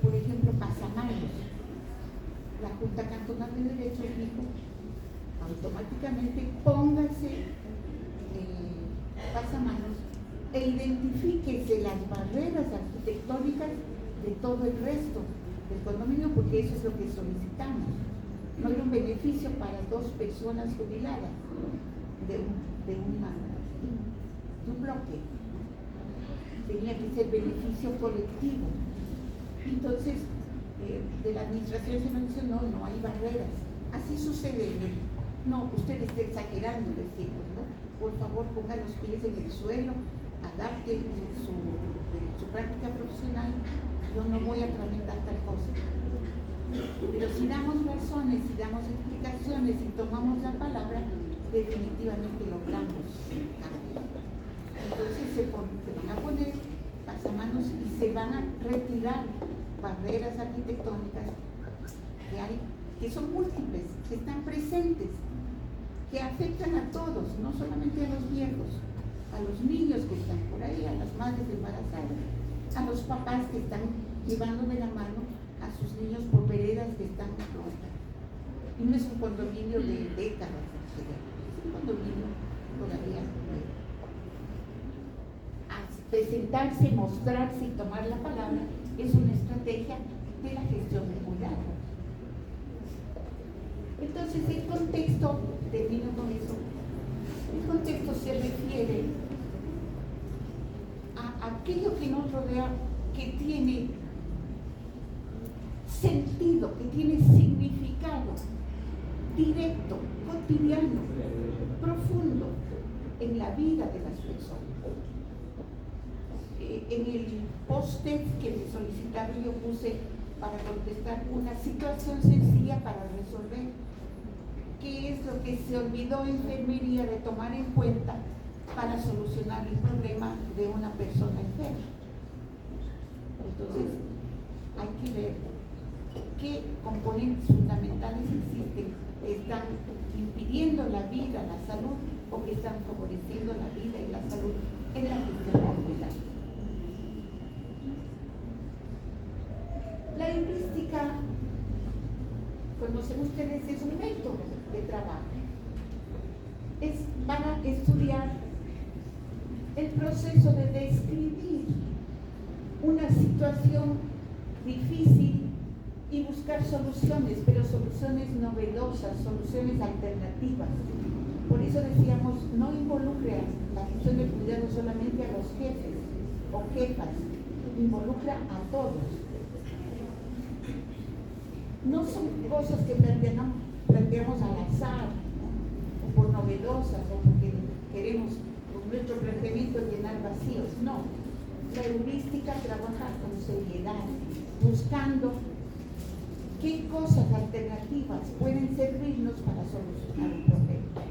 por ejemplo, pasamanos. La Junta Cantonal de Derechos dijo automáticamente póngase pasamanos e identifíquese las barreras arquitectónicas de todo el resto del condominio, porque eso es lo que solicitamos. No hay un beneficio para 2 personas jubiladas de un bloque. Tenía que ser beneficio colectivo. Entonces, de la administración se mencionó, no hay barreras. Así sucede. No, usted está exagerando, decimos, ¿no? Por favor, ponga los pies en el suelo, adapte su práctica profesional. Yo no voy a tramitar tal cosa. Pero si damos razones, si damos explicaciones, si tomamos la palabra, definitivamente logramos cambios. Entonces se van a poner pasamanos y se van a retirar barreras arquitectónicas que son múltiples, que están presentes, que afectan a todos, no solamente a los viejos, a los niños que están por ahí, a las madres embarazadas, a los papás que están llevando de la mano a sus niños por veredas que están rotas. Y no es un condominio de décadas, es un condominio todavía nuevo. Presentarse, mostrarse y tomar la palabra es una estrategia de la gestión de cuidado. Entonces el contexto, termino con eso, el contexto se refiere a aquello que nos rodea, que tiene sentido, que tiene significado directo, cotidiano, profundo en la vida de las personas. En el post-it que me solicitaron yo puse para contestar una situación sencilla para resolver. ¿Qué es lo que se olvidó enfermería de tomar en cuenta para solucionar el problema de una persona enferma? Entonces, hay que ver qué componentes fundamentales existen que están impidiendo la vida, la salud, o que están favoreciendo la vida y la salud en la gestión hospitalaria. La heurística, conocen ustedes, es un método de trabajo. Es para estudiar el proceso de describir una situación difícil y buscar soluciones, pero soluciones novedosas, soluciones alternativas. Por eso decíamos, no involucre a la gestión del cuidado solamente a los jefes o jefas, involucra a todos. No son cosas que planteamos al azar, ¿no? O por novedosas, o porque queremos con nuestro planteamiento llenar vacíos. No, la heurística trabaja con seriedad, buscando qué cosas alternativas pueden servirnos para solucionar el problema,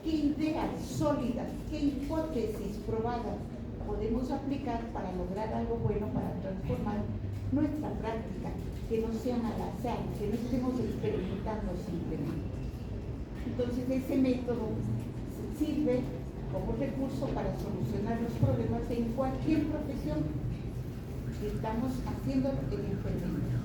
qué ideas sólidas, qué hipótesis probadas podemos aplicar para lograr algo bueno, para transformar nuestra práctica, que no sean al azar, que no estemos experimentando simplemente. Entonces ese método sirve como recurso para solucionar los problemas en cualquier profesión que estamos haciendo en enfermería.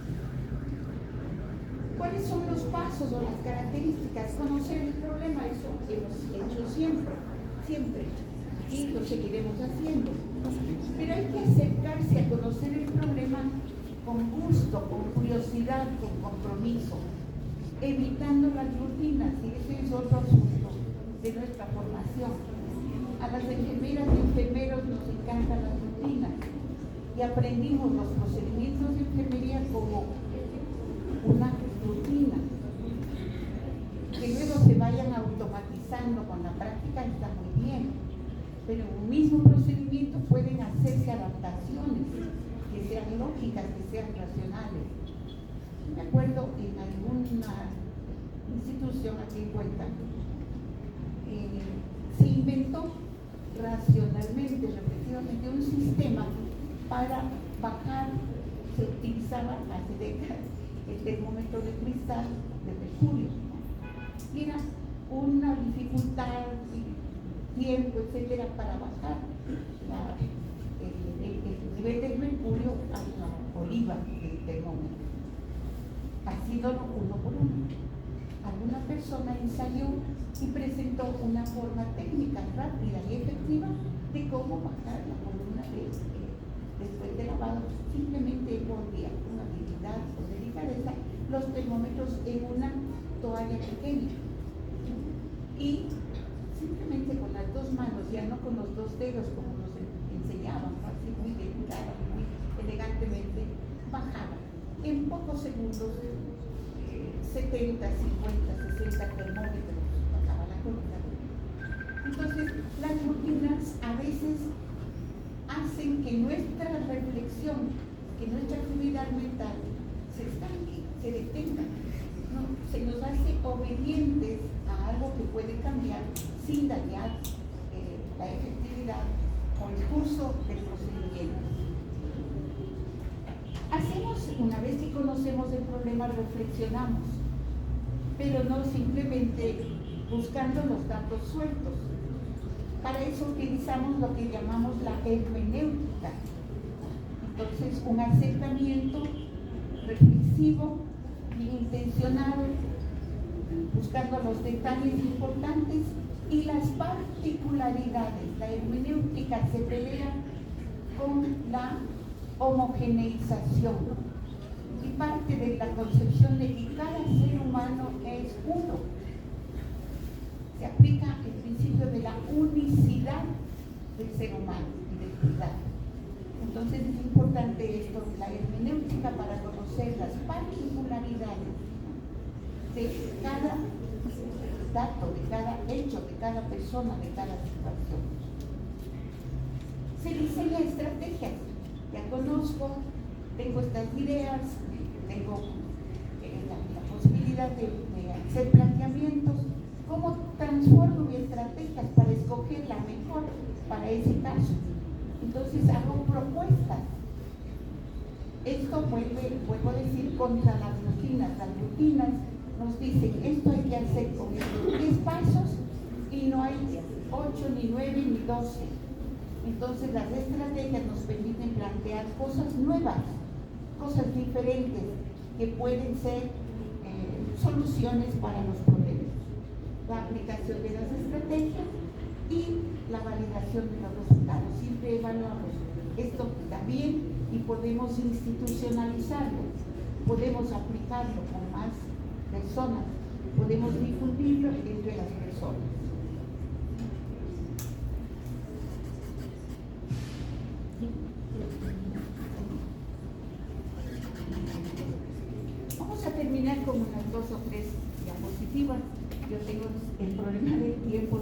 ¿Cuáles son los pasos o las características? Conocer el problema, eso hemos hecho siempre, y lo seguiremos haciendo. Pero hay que acercarse a conocer el problema con gusto, con curiosidad, con compromiso, evitando las rutinas, y ese es otro asunto de nuestra formación. A las enfermeras y enfermeros nos encantan las rutinas y aprendimos los procedimientos de enfermería como una rutina. Que luego se vayan automatizando con la práctica está muy bien, pero en un mismo procedimiento pueden hacerse adaptaciones que sean lógicas, que sean racionales. Me acuerdo en alguna institución aquí en Cuenca, se inventó racionalmente, reflexivamente, un sistema para bajar, se utilizaba hace décadas el termómetro de cristal de mercurio. Y era una dificultad, tiempo, etcétera, para bajar el nivel del mercurio a la oliva del termómetro. Haciéndolo uno por uno. Alguna persona ensayó y presentó una forma técnica rápida y efectiva de cómo bajar la columna después de lavado, simplemente envolvía con habilidad o delicadeza los termómetros en una toalla pequeña y simplemente con las dos manos, ya no con los dos dedos como nos enseñaban, ¿no? Así muy delicada, muy elegantemente, bajaba en pocos segundos 70, 50, 60 termómetros, bajaba la columna. Entonces, las rutinas a veces hacen que nuestra reflexión, que nuestra actividad mental se estanque, se detenga, ¿no? Se nos hace obedientes a algo que puede cambiar sin dañar la efectividad o el curso del procedimiento. Una vez que conocemos el problema, reflexionamos, pero no simplemente buscando los datos sueltos. Para eso utilizamos lo que llamamos la hermenéutica. Entonces, un acercamiento reflexivo, bien intencionado, buscando los detalles importantes y las particularidades. La hermenéutica se pelea con la homogeneización y parte de la concepción de que cada ser humano es uno. Se aplica el principio de la unicidad del ser humano y del cuidado. Entonces es importante esto, la hermenéutica, para conocer las particularidades de cada dato, de cada hecho, de cada persona, de cada situación. se diseñan estrategias. Ya conozco, tengo estas ideas, tengo la posibilidad de hacer planteamientos. ¿Cómo transformo mi estrategias para escoger la mejor para ese caso? Entonces hago propuestas. Esto vuelvo a decir, contra las rutinas. Las rutinas nos dicen, esto hay que hacer con estos 10 pasos y no hay 8, ni 9, ni 12. Entonces las estrategias nos permiten plantear cosas nuevas, cosas diferentes, que pueden ser soluciones para los problemas. La aplicación de las estrategias y la validación de los resultados. Siempre evaluamos esto también y podemos institucionalizarlo, podemos aplicarlo con más personas, podemos difundirlo entre las personas. Vamos a terminar con unas 2 o 3 diapositivas. Yo tengo el problema del tiempo.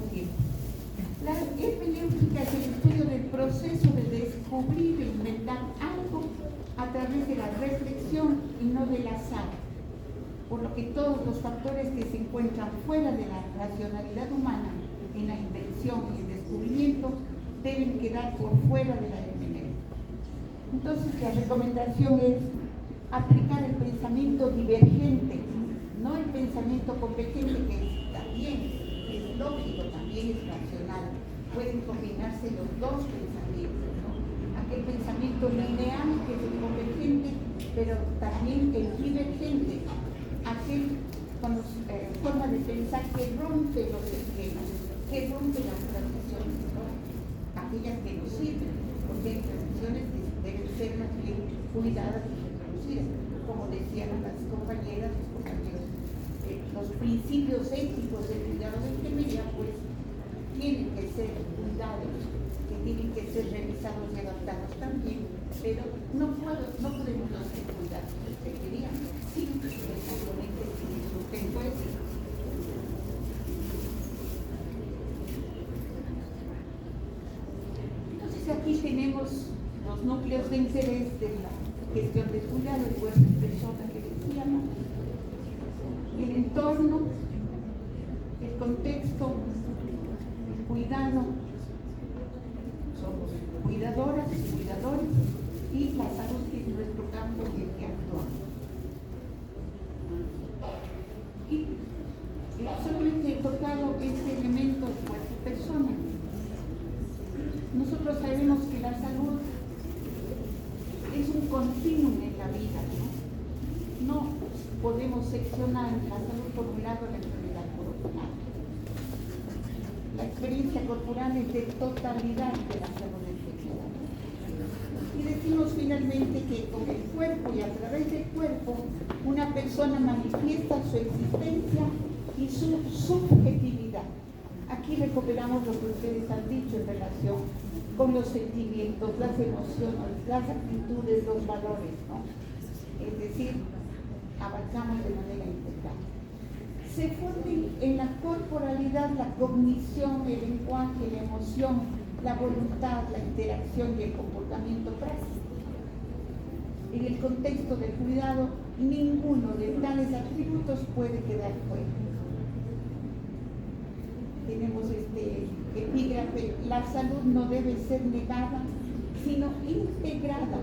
La hermenéutica es el estudio del proceso de descubrir e inventar algo a través de la reflexión y no del azar, por lo que todos los factores que se encuentran fuera de la racionalidad humana en la invención y el descubrimiento deben quedar por fuera de la hermenéutica. Entonces la recomendación es aplicar el pensamiento divergente, no el pensamiento convergente, que también es lógico, también es racional. Pueden combinarse los dos pensamientos, ¿no? Aquel pensamiento lineal que es el convergente, pero también el divergente, aquel con forma de pensar que rompe los esquemas, que rompe las tradiciones, ¿no? Aquellas que nos sirven, porque hay tradiciones que deben ser más bien cuidadas y reconocidas, como decían las compañeras, los compañeros. Los principios éticos del cuidado de enfermería pues tienen que ser cuidados, que tienen que ser revisados y adaptados también, pero no podemos hacer cuidados de enfermería sin el componente sin el sustento ético. Entonces aquí tenemos los núcleos de interés de la gestión del cuidado, el cuerpo de persona que decíamos, el entorno, el contexto, el cuidado, somos cuidadoras y cuidadores, y la salud, que es nuestro campo en el que actuamos. Y solamente he tocado este elemento de cuerpo persona. Nosotros sabemos que la salud es un continuum en la vida, ¿no? Podemos seccionar la salud por un lado, la enfermedad por otro lado. La experiencia corporal es de totalidad de la salud enfermedad. Y decimos finalmente que con el cuerpo y a través del cuerpo una persona manifiesta su existencia y su subjetividad. Aquí recuperamos lo que ustedes han dicho en relación con los sentimientos, las emociones, las actitudes, los valores, ¿no? Es decir, abarcamos de manera integral. Se funden en la corporalidad la cognición, el lenguaje, la emoción, la voluntad, la interacción y el comportamiento práctico. En el contexto del cuidado, ninguno de tales atributos puede quedar fuera. Tenemos este epígrafe: la salud no debe ser negada, sino integrada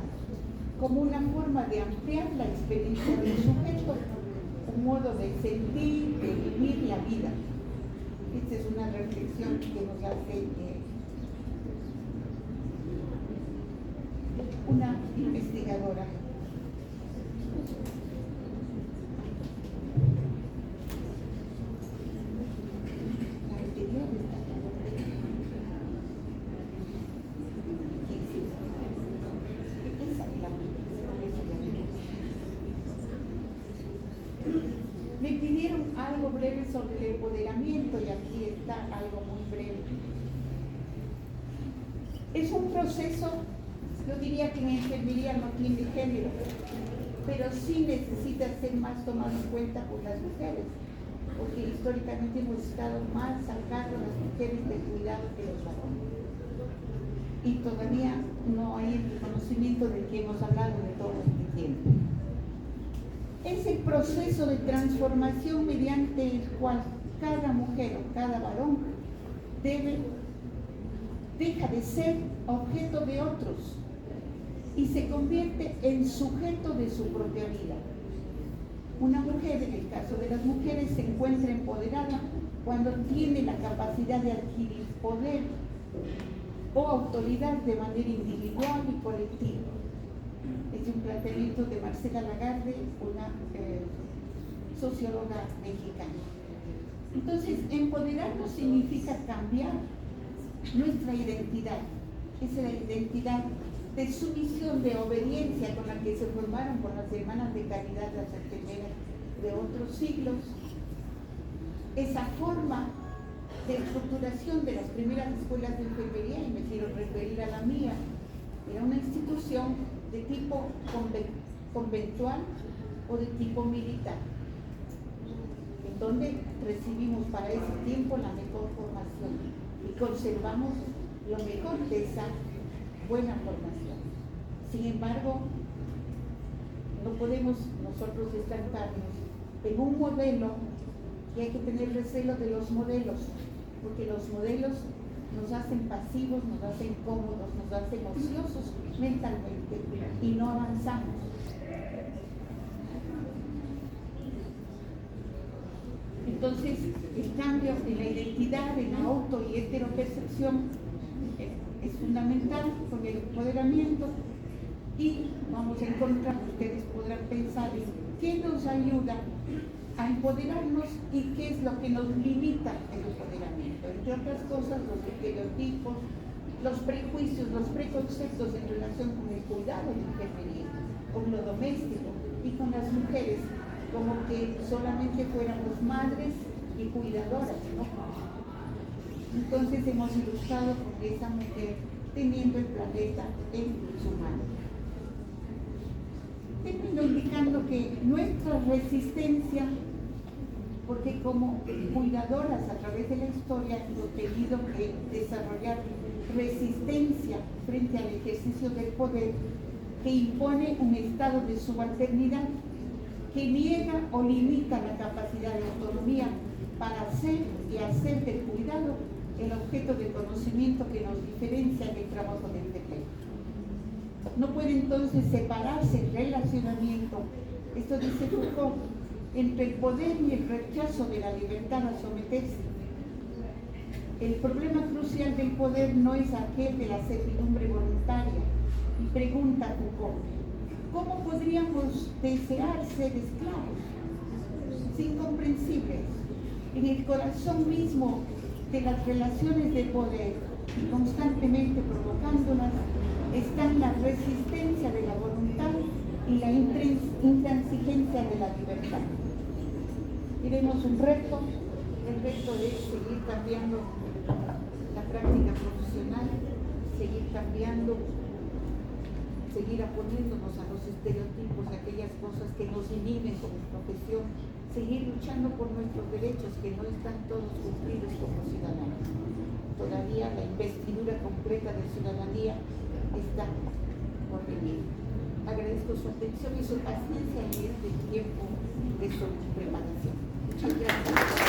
como una forma de ampliar la experiencia del sujeto, un modo de sentir, de vivir la vida. Esta es una reflexión que nos hace una investigadora. Me pidieron algo breve sobre el empoderamiento y aquí está algo muy breve. Es un proceso, yo diría que en enfermería no tiene género, pero sí necesita ser más tomado en cuenta por las mujeres, porque históricamente hemos estado más al cargo las mujeres del cuidado que los varones. y todavía no hay el reconocimiento del que hemos hablado de todo este tiempo. Es el proceso de transformación mediante el cual cada mujer o cada varón deja de ser objeto de otros y se convierte en sujeto de su propia vida. Una mujer, en el caso de las mujeres, se encuentra empoderada cuando tiene la capacidad de adquirir poder o autoridad de manera individual y colectiva. Es un planteamiento de Marcela Lagarde, una socióloga mexicana. Entonces, empoderarnos significa cambiar nuestra identidad. Es la identidad de sumisión, de obediencia con la que se formaron por las hermanas de caridad, las enfermeras de otros siglos. Esa forma de estructuración de las primeras escuelas de enfermería, y me quiero referir a la mía, era una institución de tipo conventual o de tipo militar, en donde recibimos para ese tiempo la mejor formación y conservamos lo mejor de esa buena formación. Sin embargo, no podemos nosotros estancarnos en un modelo, y hay que tener recelo de los modelos, porque los modelos nos hacen pasivos, nos hacen cómodos, nos hacen ociosos mentalmente y no avanzamos. Entonces, el cambio en la identidad, en la auto y heteropercepción es fundamental con el empoderamiento, y vamos a encontrar, ustedes podrán pensar en qué nos ayuda a empoderarnos y qué es lo que nos limita el empoderamiento. Entre otras cosas, los estereotipos, los prejuicios, los preconceptos en relación con el cuidado de la enfermería, con lo doméstico y con las mujeres, como que solamente fuéramos madres y cuidadoras, ¿no? Entonces hemos ilustrado con esa mujer teniendo el planeta en su mano. Termino indicando que nuestra resistencia, porque como cuidadoras a través de la historia hemos tenido que desarrollar resistencia frente al ejercicio del poder que impone un estado de subalternidad, que niega o limita la capacidad de autonomía para hacer y hacer del cuidado el objeto de conocimiento que nos diferencia del trabajo del enfermero. No puede entonces separarse el relacionamiento, esto dice Foucault, entre el poder y el rechazo de la libertad a someterse. El problema crucial del poder no es aquel de la servidumbre voluntaria, y pregunta Foucault, ¿cómo podríamos desear ser esclavos? Es incomprensible. En el corazón mismo de las relaciones de poder, y constantemente provocándolas, están la resistencia de la voluntad y la intransigencia de la libertad. Tenemos un reto, el reto es seguir cambiando la práctica profesional, seguir cambiando, seguir oponiéndonos a los estereotipos, a aquellas cosas que nos inhiben como profesión, seguir luchando por nuestros derechos que no están todos cumplidos como ciudadanos. Todavía la investidura completa de ciudadanía está por venir. Agradezco su atención y su paciencia en este tiempo de su preparación. Muchas gracias.